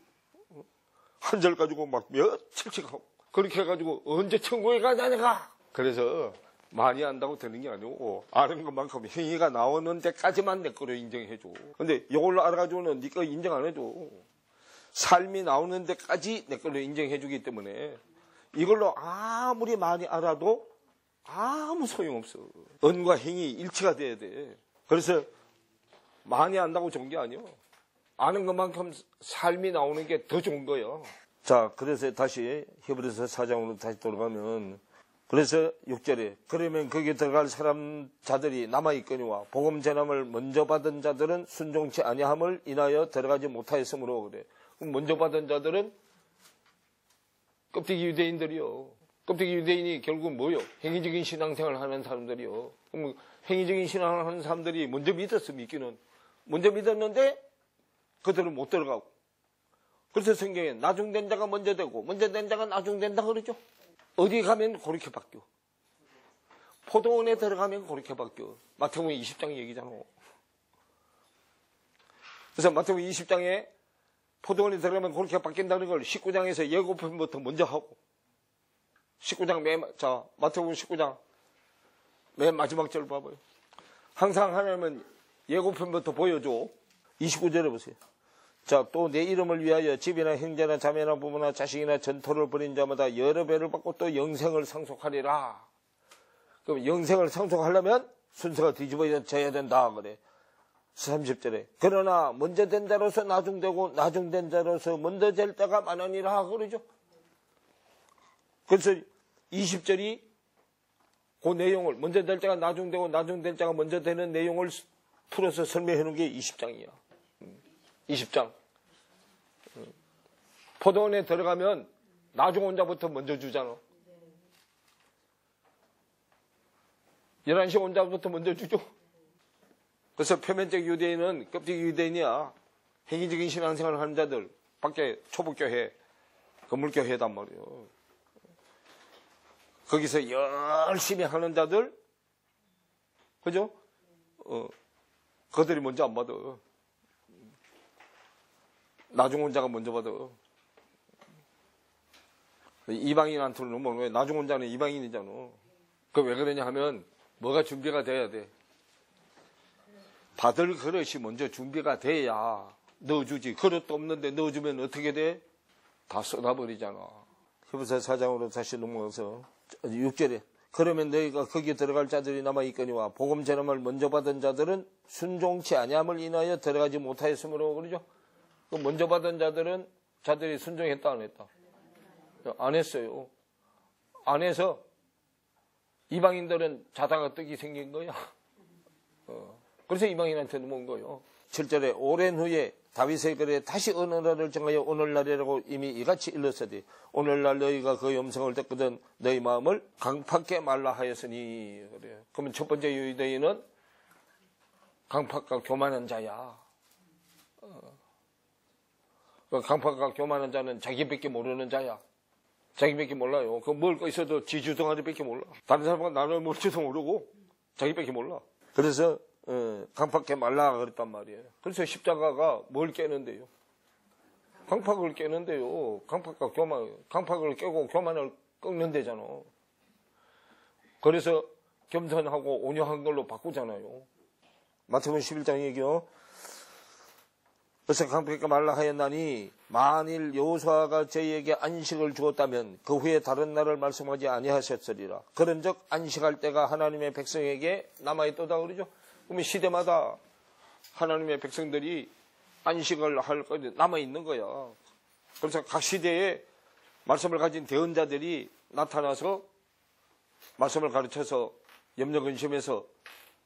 한 절 가지고 막 며칠씩 하고. 그렇게 해가지고 언제 천국에 가냐, 내가. 그래서 많이 안다고 되는 게 아니고, 아는 것만큼 행위가 나오는 데까지만 내 거로 인정해줘. 근데 이걸로 알아가지고는 네 거 인정 안 해줘. 삶이 나오는 데까지 내 걸로 인정해주기 때문에 이걸로 아무리 많이 알아도 아무 소용없어. 언과 행이 일치가 돼야 돼. 그래서 많이 안다고 좋은 게 아니요. 아는 것만큼 삶이 나오는 게 더 좋은 거예요. 자, 그래서 다시 히브리서 4장으로 다시 돌아가면, 그래서 6절에 그러면 거기에 들어갈 사람 자들이 남아있거니와 복음 전함을 먼저 받은 자들은 순종치 아니함을 인하여 들어가지 못하였으므로. 그래. 그럼 먼저 받은 자들은 껍데기 유대인들이요. 껍데기 유대인이 결국 뭐요? 행위적인 신앙생활을 하는 사람들이요. 그럼 행위적인 신앙을 하는 사람들이 먼저 믿었어. 믿기는 먼저 믿었는데 그들은 못 들어가고. 그래서 성경에 나중된 자가 먼저 되고 먼저 된 자가 나중된다 그러죠. 어디 가면 그렇게 바뀌어. 포도원에 들어가면 그렇게 바뀌어. 마태복음 20장 얘기잖아. 그래서 마태복음 20장에 포도원에 들어가면 그렇게 바뀐다는 걸 19장에서 예고편부터 먼저 하고, 19장 자, 마태복음 19장 맨 마지막 절 봐봐요. 항상 하나님은 예고편부터 보여줘. 29절에 보세요. 자, 또 내 이름을 위하여 집이나 형제나 자매나 부모나 자식이나 전토를 벌인 자마다 여러 배를 받고 또 영생을 상속하리라. 그럼 영생을 상속하려면 순서가 뒤집어져야 된다 그래. 30절에 그러나 먼저 된 자로서 나중되고 나중된 자로서 먼저 될 때가 많으니라 그러죠. 그래서 20절이 그 내용을 먼저 될 자가 나중되고 나중될 자가 먼저 되는 내용을 풀어서 설명해 놓은 게 20장이야. 20장. 포도원에 들어가면 나중 온 자부터 먼저 주잖아. 11시 온 자부터 먼저 주죠. 그래서 표면적 유대인은 껍데기 유대인이야. 행위적인 신앙생활을 하는 자들 밖에 초복교회, 건물교회단 말이에요. 거기서 열심히 하는 자들, 그죠? 그들이 먼저 안 받아. 나중 온 자가 먼저 받아. 이방인한테는 뭐, 왜 나중 온 자는 이방인이잖아. 그 왜 그러냐 하면, 뭐가 준비가 돼야 돼. 받을 그릇이 먼저 준비가 돼야 넣어주지. 그릇도 없는데 넣어주면 어떻게 돼? 다 쏟아버리잖아. 히브리서 4장으로 다시 넘어가서 6절에 그러면 너희가 거기에 들어갈 자들이 남아있거니와 복음 전함을 먼저 받은 자들은 순종치 아니함을 인하여 들어가지 못하였으므로 그러죠. 먼저 받은 자들이 순종했다 안 했다? 안 했어요. 안 해서 이방인들은 자다가 떡이 생긴 거야. 그래서 이방인한테 넘어온 거예요. 7절에 오랜 후에 다윗의 글에 다시 어느 날을 정하여 오늘날이라고 이미 이같이 일렀으니 오늘날 너희가 그 음성을 듣거든 너희 마음을 강팍게 말라 하였으니. 그래요. 그러면 첫 번째 유대인은 강팍과 교만한 자야. 강팍과 교만한 자는 자기밖에 모르는 자야. 자기밖에 몰라요. 그 먹을 거 있어도 지 주둥아리밖에 몰라. 다른 사람과 나를 뭘지도 모르고 자기밖에 몰라. 그래서 강팍게 말라 그랬단 말이에요. 그래서 십자가가 뭘 깨는데요? 강팍을 깨는데요. 강팍을 깨고 교만을 꺾는 데잖아. 그래서 겸손하고 온유한 걸로 바꾸잖아요. 마태복음 11장 얘기요. 그래서 강팍게 말라 하였나니 만일 여호수아가 저희에게 안식을 주었다면 그 후에 다른 날을 말씀하지 아니하셨으리라. 그런즉 안식할 때가 하나님의 백성에게 남아있도다 그러죠. 그러면 시대마다 하나님의 백성들이 안식을 할 거 남아있는 거야. 그래서 각 시대에 말씀을 가진 대언자들이 나타나서 말씀을 가르쳐서 염려 근심에서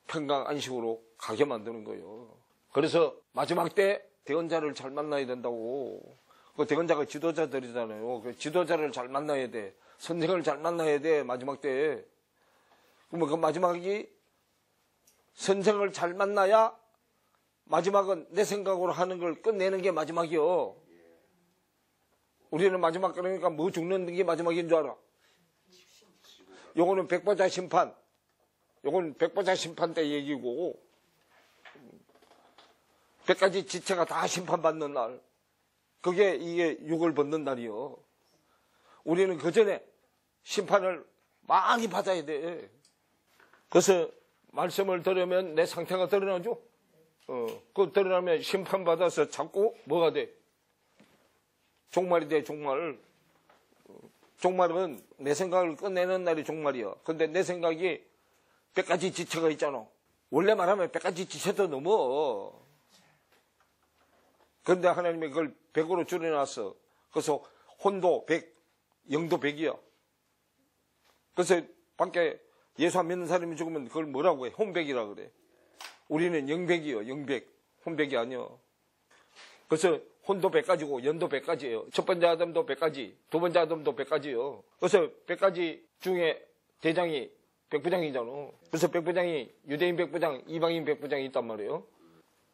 평강 안식으로 가게 만드는 거예요. 그래서 마지막 때 대언자를 잘 만나야 된다고. 그 대언자가 지도자들이잖아요. 그 지도자를 잘 만나야 돼. 선생을 잘 만나야 돼. 마지막 때. 그러면 그 마지막이 선생을 잘 만나야 마지막은 내 생각으로 하는 걸 끝내는 게 마지막이요. 우리는 마지막 그러니까 뭐 죽는 게 마지막인 줄 알아. 요거는 백보자 심판. 요건 백보자 심판 때 얘기고 100가지 지체가 다 심판받는 날. 그게 이게 육을 벗는 날이요. 우리는 그 전에 심판을 많이 받아야 돼. 그래서 말씀을 들으면 내 상태가 드러나죠. 그 드러나면 심판받아서 자꾸 뭐가 돼? 종말이 돼, 종말. 종말은 내 생각을 끝내는 날이 종말이야. 근데 내 생각이 100가지 지체가 있잖아. 원래 말하면 100가지 지체도 넘어. 그런데 하나님이 그걸 100으로 줄여놨어. 그래서 혼도 100, 영도 100이야. 그래서 밖에 예수 안 믿는 사람이 죽으면 그걸 뭐라고 해? 혼백이라 그래. 우리는 영백이요. 영백. 혼백이 아니야. 그래서 혼도 100가지고 연도 100가지예요. 첫 번째 아담도 100가지, 두 번째 아담도 100가지예요. 그래서 100가지 중에 대장이 백부장이잖아. 그래서 백부장이 유대인 백부장, 이방인 백부장이 있단 말이에요.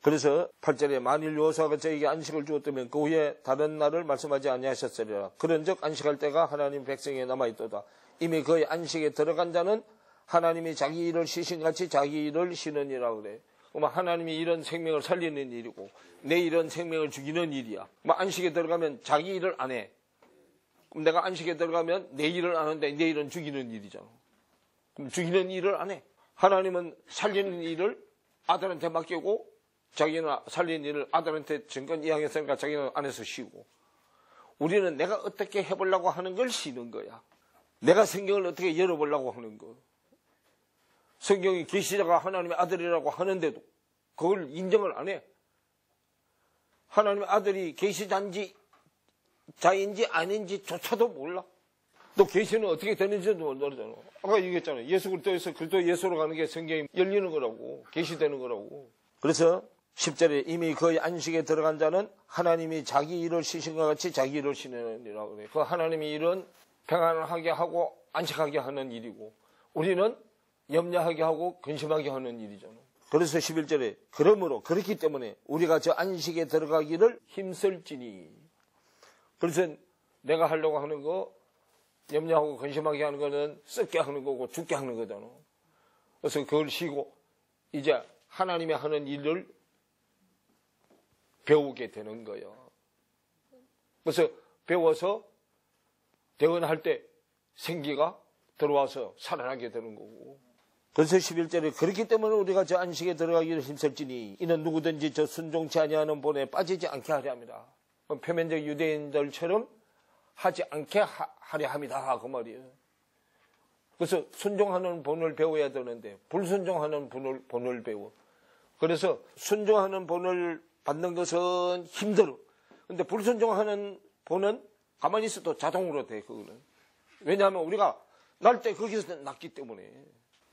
그래서 8절에 만일 여호수아가 저에게 안식을 주었다면 그 후에 다른 날을 말씀하지 아니하셨으리라. 그런즉 안식할 때가 하나님 백성에 남아있도다. 이미 그의 안식에 들어간 자는 하나님이 자기 일을 쉬신같이 자기 일을 쉬느니라 그래. 그러면 하나님이 이런 생명을 살리는 일이고 내 이런 생명을 죽이는 일이야. 안식에 들어가면 자기 일을 안 해. 그럼 내가 안식에 들어가면 내 일을 안 하는데 내 일은 죽이는 일이잖아. 그럼 죽이는 일을 안 해. 하나님은 살리는 일을 아들한테 맡기고 자기는 살리는 일을 아들한테 정권 이양했으니까 자기는 안에서 쉬고, 우리는 내가 어떻게 해보려고 하는 걸 쉬는 거야. 내가 성경을 어떻게 열어보려고 하는 거. 성경이 계시자가 하나님의 아들이라고 하는데도 그걸 인정을 안 해. 하나님의 아들이 계시자인지 자인지 아닌지조차도 몰라. 또 계시는 어떻게 되는지도 모르잖아. 아까 얘기했잖아. 예수 그리스도에서 그리스도 예수로 가는 게 성경이 열리는 거라고, 계시되는 거라고. 그래서 10절에 이미 그의 안식에 들어간 자는 하나님이 자기 일을 쉬신 것 같이 자기 일을 쉬느니라 그래. 그 하나님의 일은 평안하게 하고 안식하게 하는 일이고, 우리는 염려하게 하고 근심하게 하는 일이잖아. 그래서 11절에 그러므로 그렇기 때문에 우리가 저 안식에 들어가기를 힘쓸지니. 그래서 내가 하려고 하는 거, 염려하고 근심하게 하는 거는 썩게 하는 거고 죽게 하는 거잖아. 그래서 그걸 쉬고 이제 하나님이 하는 일을 배우게 되는 거예요. 그래서 배워서 대언할 때 생기가 들어와서 살아나게 되는 거고. 그래서 11절에 그렇기 때문에 우리가 저 안식에 들어가기를 힘쓸지니 이는 누구든지 저 순종치 아니하는 본에 빠지지 않게 하려 합니다. 표면적 유대인들처럼 하지 않게 하려 합니다. 그 말이에요. 그래서 순종하는 본을 배워야 되는데 불순종하는 본을 배워. 그래서 순종하는 본을 받는 것은 힘들어. 근데 불순종하는 본은 가만히 있어도 자동으로 돼. 그거는. 왜냐하면 우리가 날 때 거기서 났기 때문에.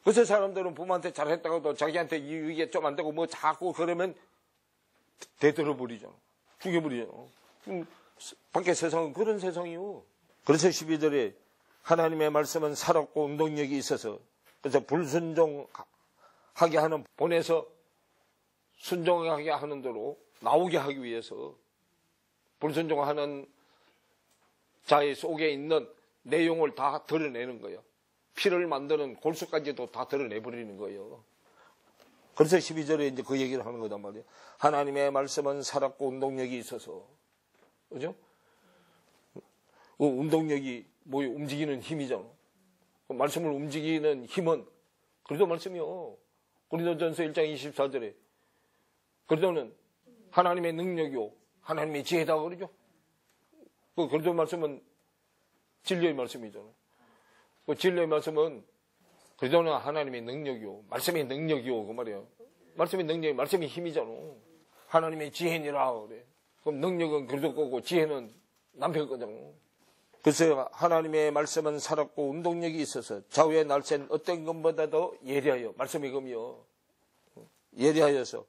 그래서 사람들은 부모한테 잘했다고도 자기한테 이게 좀 안 되고 뭐 자꾸 그러면 되돌아버리잖아. 죽여버리잖아. 밖에 세상은 그런 세상이요. 그래서 12절에 하나님의 말씀은 살았고 운동력이 있어서, 그래서 불순종하게 하는 본에서 순종하게 하는 대로 나오게 하기 위해서 불순종하는 자의 속에 있는 내용을 다 드러내는 거예요. 피를 만드는 골수까지도 다 드러내버리는 거예요. 그래서 12절에 이제 그 얘기를 하는 거단 말이에요. 하나님의 말씀은 살았고 운동력이 있어서. 그죠? 운동력이 뭐예요? 움직이는 힘이잖아. 말씀을 움직이는 힘은 그리스도 말씀이요. 고린도전서 1장 24절에 그리스도는 하나님의 능력이요 하나님의 지혜다 그러죠. 그 그리스도 말씀은 진리의 말씀이잖아. 그 진리의 말씀은 그리스도는 하나님의 능력이요 말씀의 능력이요 그 말이에요. 말씀의 능력이 말씀의 힘이잖아. 하나님의 지혜니라 그래. 그럼 능력은 그리스도 거고 지혜는 남편 거잖아. 그래서 하나님의 말씀은 살았고 운동력이 있어서 좌우의 날쌘 어떤 것보다도 예리하여, 말씀의 검이요 예리하여서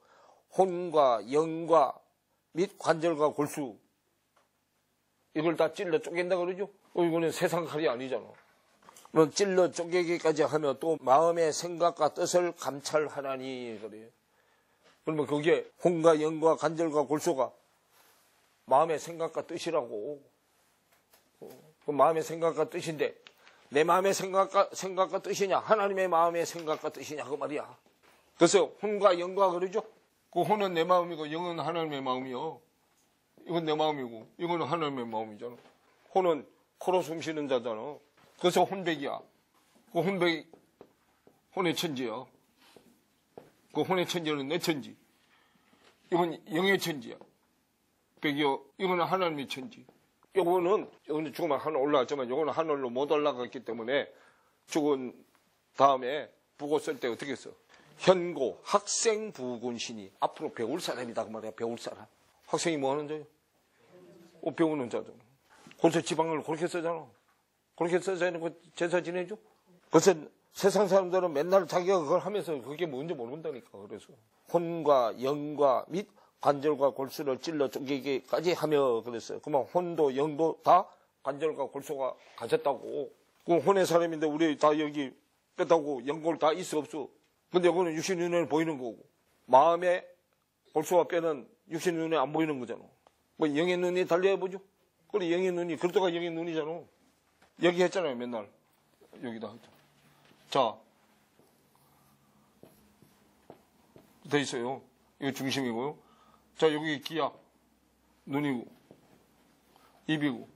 혼과 영과 및 관절과 골수 이걸 다 찔러 쪼갠다 그러죠. 이거는 세상 칼이 아니잖아. 뭐 찔러 쪼개기까지 하면 또 마음의 생각과 뜻을 감찰하나니 그래요. 그러면 그게 혼과 영과 관절과 골수가 마음의 생각과 뜻이라고. 그 마음의 생각과 뜻인데 내 마음의 생각과 뜻이냐 하나님의 마음의 생각과 뜻이냐 그 말이야. 그래서 혼과 영과 그러죠. 그 혼은 내 마음이고 영은 하나님의 마음이요. 이건 내 마음이고 이거는 하나님의 마음이잖아. 혼은 코로 숨쉬는 자잖아. 그래서 혼백이야. 그 혼백이 혼의 천지야. 그 혼의 천지는 내 천지. 이건 영의 천지야. 백이요. 이거는 하나님의 천지. 요거는 죽으면 하늘 올라갔지만 요거는 하늘로 못 올라갔기 때문에 죽은 다음에 부고 쓸 때 어떻게 써? 현고 학생 부군신이 앞으로 배울 사람이다 그 말이야. 배울 사람. 학생이 뭐 하는 자요? 배우는 자죠. 그래서 지방을 그렇게 쓰잖아. 그렇게 써서 해놓고 제사 지내죠. 그래서 세상 사람들은 맨날 자기가 그걸 하면서 그게 뭔지 모른다니까. 그래서 혼과 영과 및 관절과 골수를 찔러 쪼개기까지 하며 그랬어요. 그러면 혼도 영도 다 관절과 골수가 가졌다고. 그럼 혼의 사람인데 우리 다 여기 뺐다고 영골 다 있어 없어. 근데 이거는 육신 눈에 보이는 거고 마음의 골수와 뼈는 육신 눈에 안 보이는 거잖아. 뭐 영의 눈이 달려야 보죠. 그래 영의 눈이 그렇다가 영의 눈이잖아. 여기 했잖아요 맨날 여기다. 자, 돼 있어요. 이거 중심이고요. 자, 여기 귀야, 눈이고, 입이고,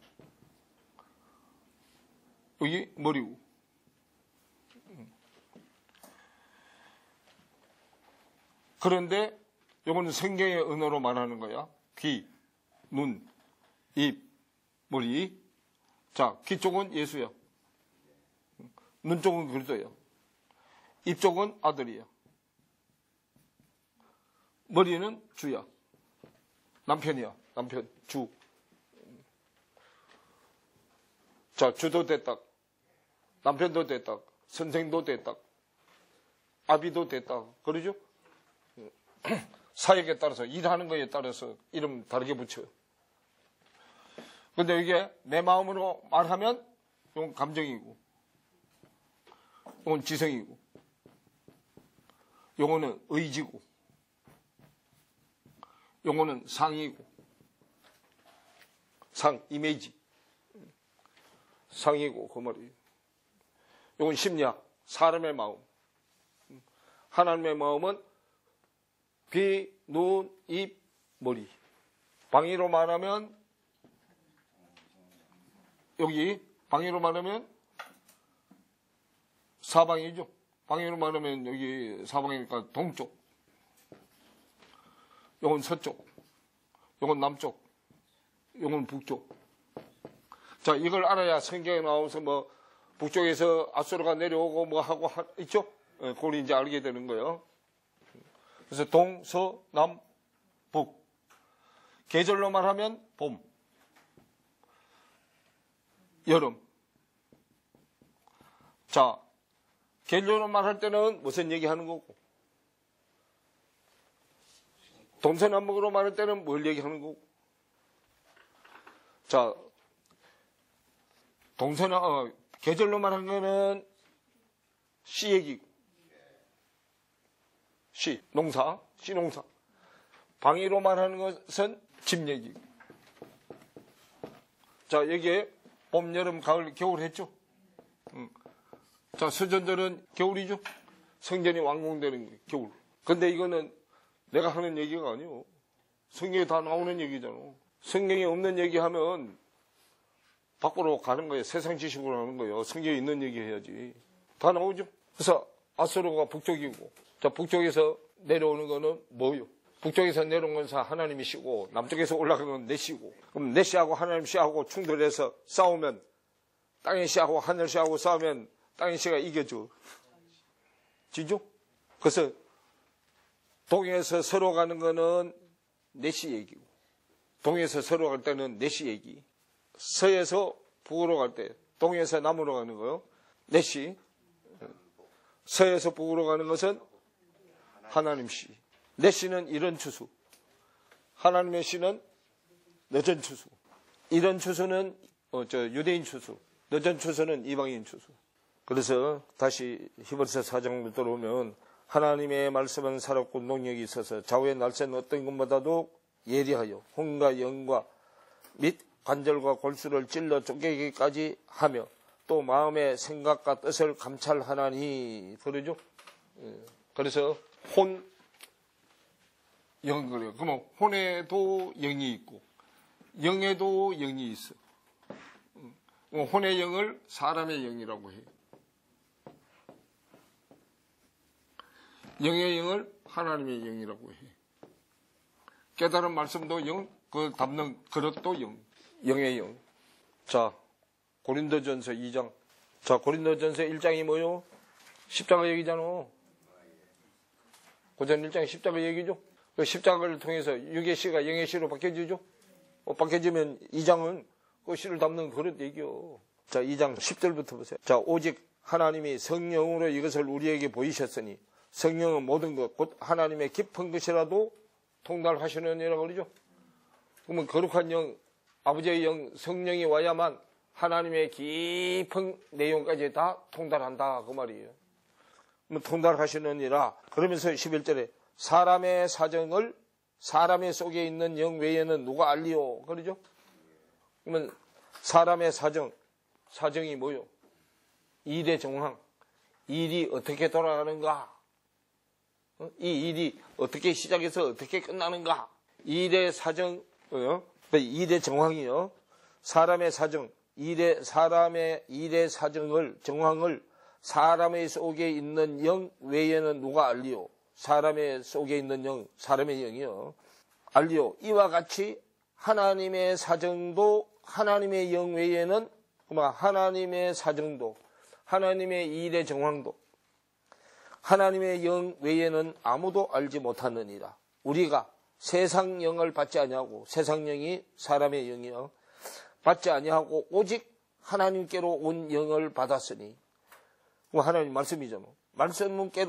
여기 머리고. 그런데 이거는 성경의 언어로 말하는 거야. 귀, 눈, 입, 머리. 자, 귀 쪽은 예수야. 눈 쪽은 그리스도예요. 입 쪽은 아들이야. 머리는 주야. 남편이야. 남편, 주. 자, 주도 됐다. 남편도 됐다. 선생도 됐다. 아비도 됐다. 그러죠? 사역에 따라서, 일하는 거에 따라서 이름 다르게 붙여요. 근데 이게 내 마음으로 말하면 이건 감정이고, 이건 지성이고, 이거는 의지고, 이거는 상이고, 상, 이미지. 상이고, 그 말이에요. 이건 심리학, 사람의 마음. 하나님의 마음은 귀, 눈, 입, 머리. 방위로 말하면, 여기, 방위로 말하면, 사방이죠. 방위로 말하면 여기 사방이니까 동쪽. 요건 서쪽. 요건 남쪽. 요건 북쪽. 자, 이걸 알아야 성경에 나오면서 뭐, 북쪽에서 아수르가 내려오고 뭐 하고 있죠? 그걸 이제 알게 되는 거예요. 그래서 동, 서, 남, 북. 계절로 말하면 봄, 여름. 자, 계절로 말할 때는 무슨 얘기하는 거고, 동서남북으로 말할 때는 뭘 얘기하는 거고. 자, 계절로 말하는 거는 씨 얘기고, 씨, 농사, 씨농사. 방위로 말하는 것은 집 얘기고. 자, 여기에 봄, 여름, 가을, 겨울 했죠? 자, 서전들은 겨울이죠? 성전이 완공되는 거예요, 겨울. 근데 이거는 내가 하는 얘기가 아니에요. 성경에 다 나오는 얘기잖아. 성경에 없는 얘기하면 밖으로 가는 거예요. 세상 지식으로 하는 거예요. 성경에 있는 얘기 해야지. 다 나오죠? 그래서 아수르가 북쪽이고, 자, 북쪽에서 내려오는 거는 뭐요? 북쪽에서 내려온 건 하나님이 씨고, 남쪽에서 올라간 건 내 씨고, 그럼 내 씨하고 하나님 씨하고 충돌해서 싸우면, 땅의 씨하고 하늘 씨하고 싸우면 땅의 씨가 이겨줘. 지죠? 그래서 동에서 서로 가는 거는 내 씨 얘기고, 동에서 서로 갈 때는 내 씨 얘기. 서에서 북으로 갈 때, 동에서 남으로 가는 거요. 내 씨. 서에서 북으로 가는 것은 하나님 씨. 내 씨는 이런 추수. 하나님의 씨는 늦은 추수. 이런 추수는 유대인 추수. 늦은 추수는 이방인 추수. 그래서 다시 히브리서 4장으로 들어오면 하나님의 말씀은 살았고 능력이 있어서 좌우의 날쌘 어떤 것보다도 예리하여 혼과 영과 및 관절과 골수를 찔러 쪼개기까지 하며 또 마음의 생각과 뜻을 감찰하나니. 그러죠? 그래서 혼, 영 그래요. 그러면 혼에도 영이 있고 영에도 영이 있어. 혼의 영을 사람의 영이라고 해요. 영의 영을 하나님의 영이라고 해. 깨달은 말씀도 영, 그 담는 그릇도 영, 영의 영. 자, 고린도전서 2장. 자, 고린도전서 1장이 뭐요? 십자가 얘기잖아. 고전 1장이 십자가 얘기죠. 그 십자가를 통해서 육의 씨가 영의 씨로 바뀌어지죠. 바뀌어지면 2장은 그 씨를 담는 그런 얘기요. 자, 2장 10절부터 보세요. 자, 오직 하나님이 성령으로 이것을 우리에게 보이셨으니 성령은 모든 것, 곧 하나님의 깊은 것이라도 통달하시느니라고 그러죠. 그러면 거룩한 영, 아버지의 영, 성령이 와야만 하나님의 깊은 내용까지 다 통달한다 그 말이에요. 통달하시느니라. 그러면서 11절에 사람의 사정을 사람의 속에 있는 영 외에는 누가 알리요? 그러죠? 그러면 사람의 사정이 뭐요? 일의 정황, 일이 어떻게 돌아가는가? 이 일이 어떻게 시작해서 어떻게 끝나는가? 일의 사정, 일의 정황이요. 사람의 사정, 사람의 일의 사정을, 정황을 사람의 속에 있는 영 외에는 누가 알리요? 사람의 속에 있는 영, 사람의 영이요. 알리요. 이와 같이 하나님의 사정도 하나님의 영 외에는, 하나님의 사정도, 하나님의 일의 정황도, 하나님의 영 외에는 아무도 알지 못하느니라. 우리가 세상 영을 받지 아니하고, 세상 영이 사람의 영이요. 받지 아니하고 오직 하나님께로 온 영을 받았으니, 하나님 말씀이잖아.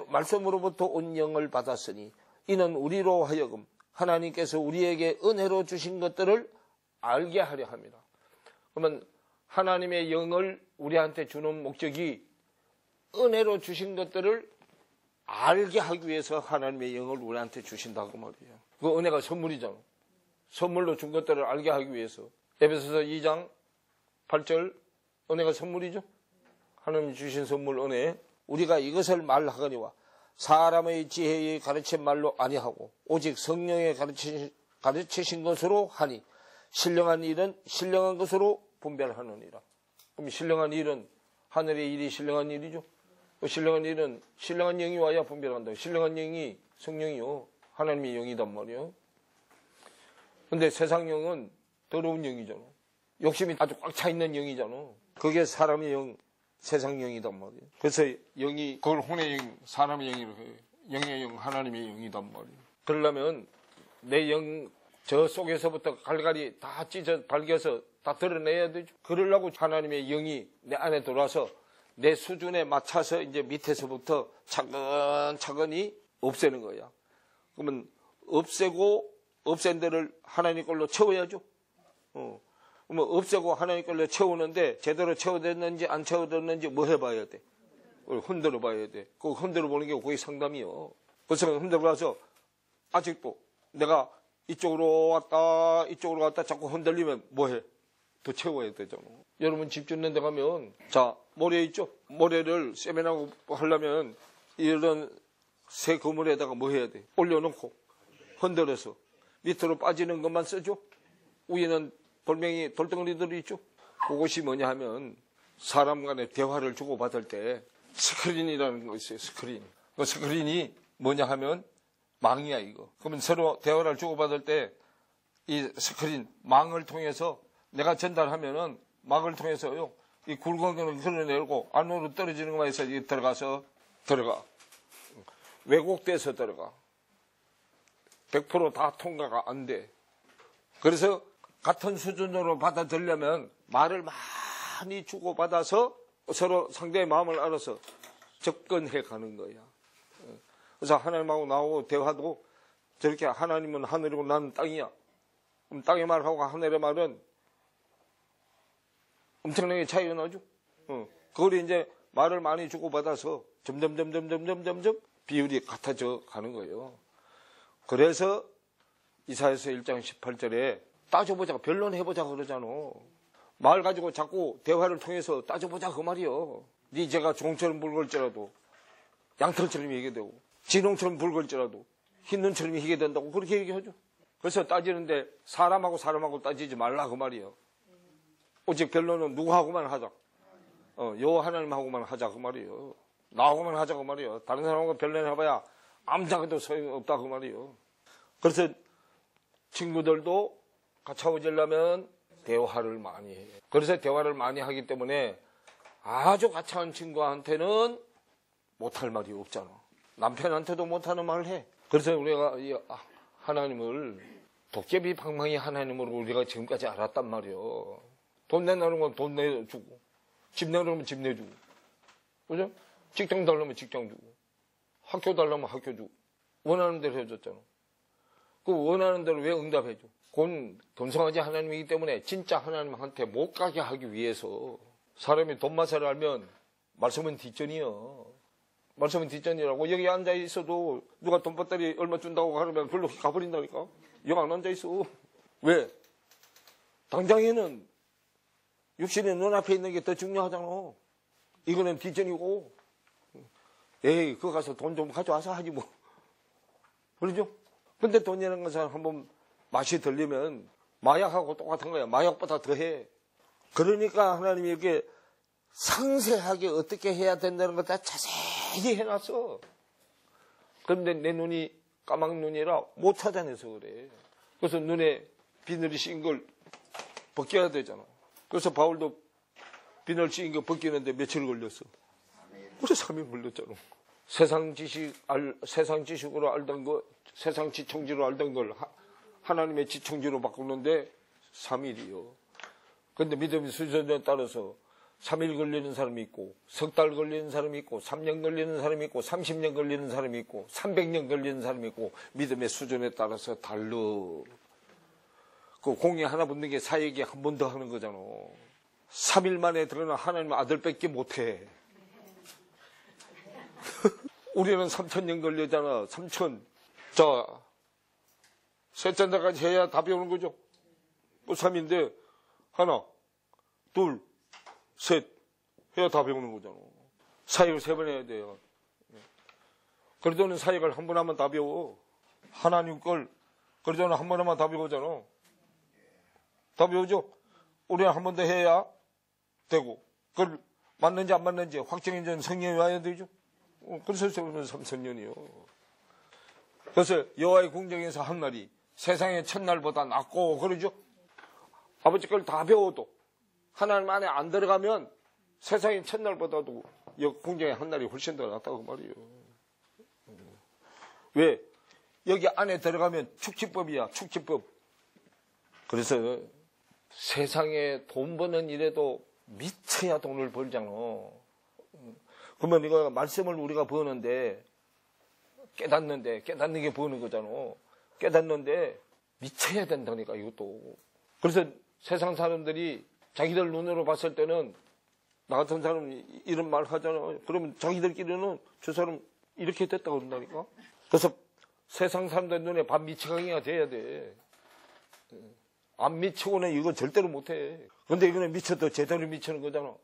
말씀으로부터 온 영을 받았으니 이는 우리로 하여금 하나님께서 우리에게 은혜로 주신 것들을 알게 하려 합니다. 그러면 하나님의 영을 우리한테 주는 목적이 은혜로 주신 것들을 알게 하기 위해서 하나님의 영을 우리한테 주신다고 말이에요. 그 은혜가 선물이잖아. 선물로 준 것들을 알게 하기 위해서. 에베소서 2장 8절 은혜가 선물이죠. 하나님이 주신 선물 은혜. 우리가 이것을 말하거니와 사람의 지혜의 가르친 말로 아니하고 오직 성령의 가르치신 것으로 하니 신령한 일은 신령한 것으로 분별하느니라. 그럼 신령한 일은 하늘의 일이 신령한 일이죠. 그 신령한 일은 신령한 영이 와야 분별한다. 신령한 영이 성령이요. 하나님의 영이단 말이에요. 근데 세상 영은 더러운 영이잖아. 욕심이 아주 꽉 차 있는 영이잖아. 그게 사람의 영, 세상 영이단 말이에요. 그래서 영이, 그걸 혼의 영, 사람의 영이라고 해요. 영의 영, 하나님의 영이단 말이에요. 그러려면 내 영, 저 속에서부터 갈갈이 다 찢어 발겨서 다 드러내야 되죠. 그러려고 하나님의 영이 내 안에 들어와서 내 수준에 맞춰서 이제 밑에서부터 차근차근히 없애는 거야. 그러면 없앤 데를 하나님 걸로 채워야죠. 그러면 없애고 하나님 걸로 채우는데 제대로 채워졌는지 안 채워졌는지 뭐 해봐야 돼? 흔들어 봐야 돼. 그 흔들어 보는 게 거의 상담이요. 그래서 흔들어 봐서 아직도 내가 이쪽으로 왔다 자꾸 흔들리면 뭐 해? 더 채워야 되잖아. 여러분 집 짓는 데 가면 자 모래 있죠? 모래를 세면하고 하려면 이런 새 그물에다가 뭐 해야 돼? 올려놓고 흔들어서 밑으로 빠지는 것만 쓰죠? 위에는 돌멩이 돌덩어리들이 있죠? 그것이 뭐냐 하면 사람 간의 대화를 주고받을 때 스크린이라는 거 있어요. 스크린. 그 스크린이 뭐냐 하면 망이야 이거. 그러면 서로 대화를 주고받을 때 이 스크린 망을 통해서 내가 전달하면은 망을 통해서요 이 굵은 거는 흘러내고 안으로 떨어지는 것만 해서 들어가. 왜곡돼서 들어가. 100% 다 통과가 안 돼. 그래서 같은 수준으로 받아들려면 말을 많이 주고받아서 서로 상대의 마음을 알아서 접근해 가는 거야. 그래서 하나님하고 나하고 대화도 저렇게 하나님은 하늘이고 나는 땅이야. 그럼 땅의 말하고 하늘의 말은 엄청나게 차이가 나죠. 그걸 이제 말을 많이 주고받아서 점점 비율이 같아져 가는 거예요. 그래서 이사야서 1장 18절에 따져보자, 변론해보자 그러잖아. 말 가지고 자꾸 대화를 통해서 따져보자 그 말이요. 네 제가 종처럼 붉을지라도 양털처럼 희게 되고 진홍처럼 붉을지라도 흰 눈처럼 희게 된다고 그렇게 얘기하죠. 그래서 따지는데 사람하고 따지지 말라 그 말이요. 오직 변론은 누구하고만 하자. 여호와 하나님하고만 하자 그 말이요. 나하고만 하자 그 말이요. 다른 사람하고 변론해봐야 아무짝에도 소용없다 그 말이요. 그래서 친구들도 가까워지려면 대화를 많이 해요. 그래서 대화를 많이 하기 때문에 아주 가차한 친구한테는 못할 말이 없잖아. 남편한테도 못하는 말을 해. 그래서 우리가 이 하나님을 도깨비 방망이 하나님으로 우리가 지금까지 알았단 말이에요. 돈 내놓는 건 돈 내주고, 집 내놓으면 집 내주고, 그죠? 직장 달라면 직장 주고, 학교 달라면 학교 주고, 원하는 대로 해줬잖아. 그 원하는 대로 왜 응답해줘? 그건 겸손하지 하나님이기 때문에 진짜 하나님한테 못 가게 하기 위해서 사람이 돈 맛을 알면 말씀은 뒷전이요. 말씀은 뒷전이라고. 여기 앉아 있어도 누가 돈보따리 얼마 준다고 하면 별로 가버린다니까. 여기 안 앉아 있어. 왜? 당장에는 육신의 눈앞에 있는 게 더 중요하잖아. 이거는 뒷전이고. 에이, 그거 가서 돈 좀 가져와서 하지 뭐. 그러죠? 근데 돈이라는 것은 한번 맛이 들리면 마약하고 똑같은 거야. 마약보다 더해. 그러니까 하나님이 이렇게 상세하게 어떻게 해야 된다는 걸 다 자세히 해놨어. 그런데 내 눈이 까막눈이라 못 찾아내서 그래. 그래서 눈에 비늘이 씌인 걸 벗겨야 되잖아. 그래서 바울도 비늘 씌인 거 벗기는데 며칠 걸렸어. 그래 3일 걸렸잖아. 세상 지식으로 알던 거, 세상 지청지로 알던 걸 하나님의 지청지로 바꾸는데 3일이요. 근데 믿음의 수준에 따라서 3일 걸리는 사람이 있고, 석 달 걸리는 사람이 있고, 3년 걸리는 사람이 있고, 30년 걸리는 사람이 있고, 300년 걸리는 사람이 있고, 믿음의 수준에 따라서 달러. 그 공이 하나 붙는 게 사역이 한 번 더 하는 거잖아. 3일 만에 드러난 하나님 아들밖에 못해. 우리는 3,000년 걸리잖아. 3,000. 자, 셋째 날까지 해야 답이 오는 거죠. 뭐 3인데 하나, 둘, 셋 해야 답이 오는 거잖아. 사역을 3번 해야 돼요. 그래도는 사역을 한 번 하면 답이 오고 하나님 걸 그래도는 한 번 하면 답이 오잖아. 답이 오죠. 우리는 한 번 더 해야 되고 그걸 맞는지 안 맞는지 확정인 전 성령이 와야 되죠. 그래서 저는 3,000년이요. 그래서 여호와의 궁정에서 한 말이 세상의 첫날보다 낫고 그러죠. 아버지 걸 다 배워도 하나님 안에 안 들어가면 세상의 첫날보다도 궁정의 한 날이 훨씬 더 낫다고 말이에요. 왜? 여기 안에 들어가면 축지법이야. 축지법. 그래서 세상에 돈 버는 일에도 미쳐야 돈을 벌잖아. 그러면 이거 말씀을 우리가 버는데 깨닫는 게 버는 거잖아. 깨닫는데 미쳐야 된다니까 이것도. 그래서 세상 사람들이 자기들 눈으로 봤을 때는 나 같은 사람이 이런 말 하잖아. 그러면 자기들끼리는 저 사람 이렇게 됐다고 그런다니까. 그래서 세상 사람들 눈에 반 미치광이가 돼야 돼. 안 미치고는 이거 절대로 못해. 근데 이거는 미쳐도 제대로 미치는 거잖아.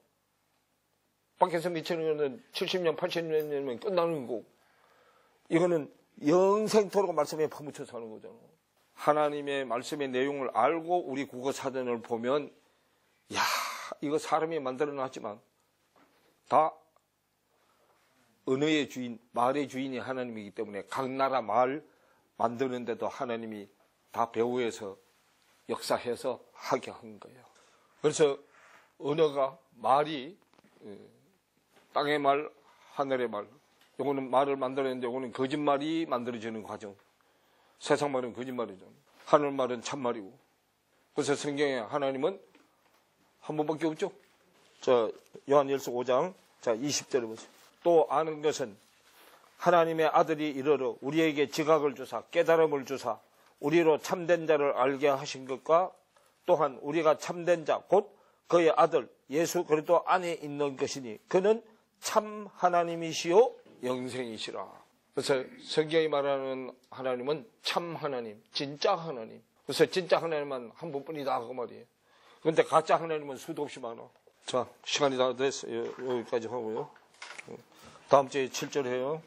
밖에서 미치는 거는 70년, 80년이면 끝나는 거고. 이거는 영생토록 말씀에 파묻혀 사는 거잖아. 하나님의 말씀의 내용을 알고 우리 국어 사전을 보면 야, 이거 사람이 만들어놨지만 다 언어의 주인, 말의 주인이 하나님이기 때문에 각 나라 말 만드는데도 하나님이 다 배후에서 역사해서 하게 한 거예요. 그래서 언어가 말이 땅의 말, 하늘의 말. 요거는 말을 만들어내는데 요거는 거짓말이 만들어지는 과정. 세상 말은 거짓말이죠. 하늘 말은 참말이고. 그래서 성경에 하나님은 한 번밖에 없죠. 자, 요한일서 5장, 자, 20절을 보세요. 또 아는 것은 하나님의 아들이 이르러 우리에게 지각을 주사, 깨달음을 주사, 우리로 참된 자를 알게 하신 것과 또한 우리가 참된 자, 곧 그의 아들 예수 그리스도 안에 있는 것이니 그는 참 하나님이시요 영생이시라. 그래서 성경이 말하는 하나님은 참 하나님, 진짜 하나님. 그래서 진짜 하나님만 한 분뿐이다 그 말이에요. 그런데 가짜 하나님은 수도 없이 많아. 자, 시간이 다 됐어요. 여기까지 하고요. 다음 주에 7절 해요.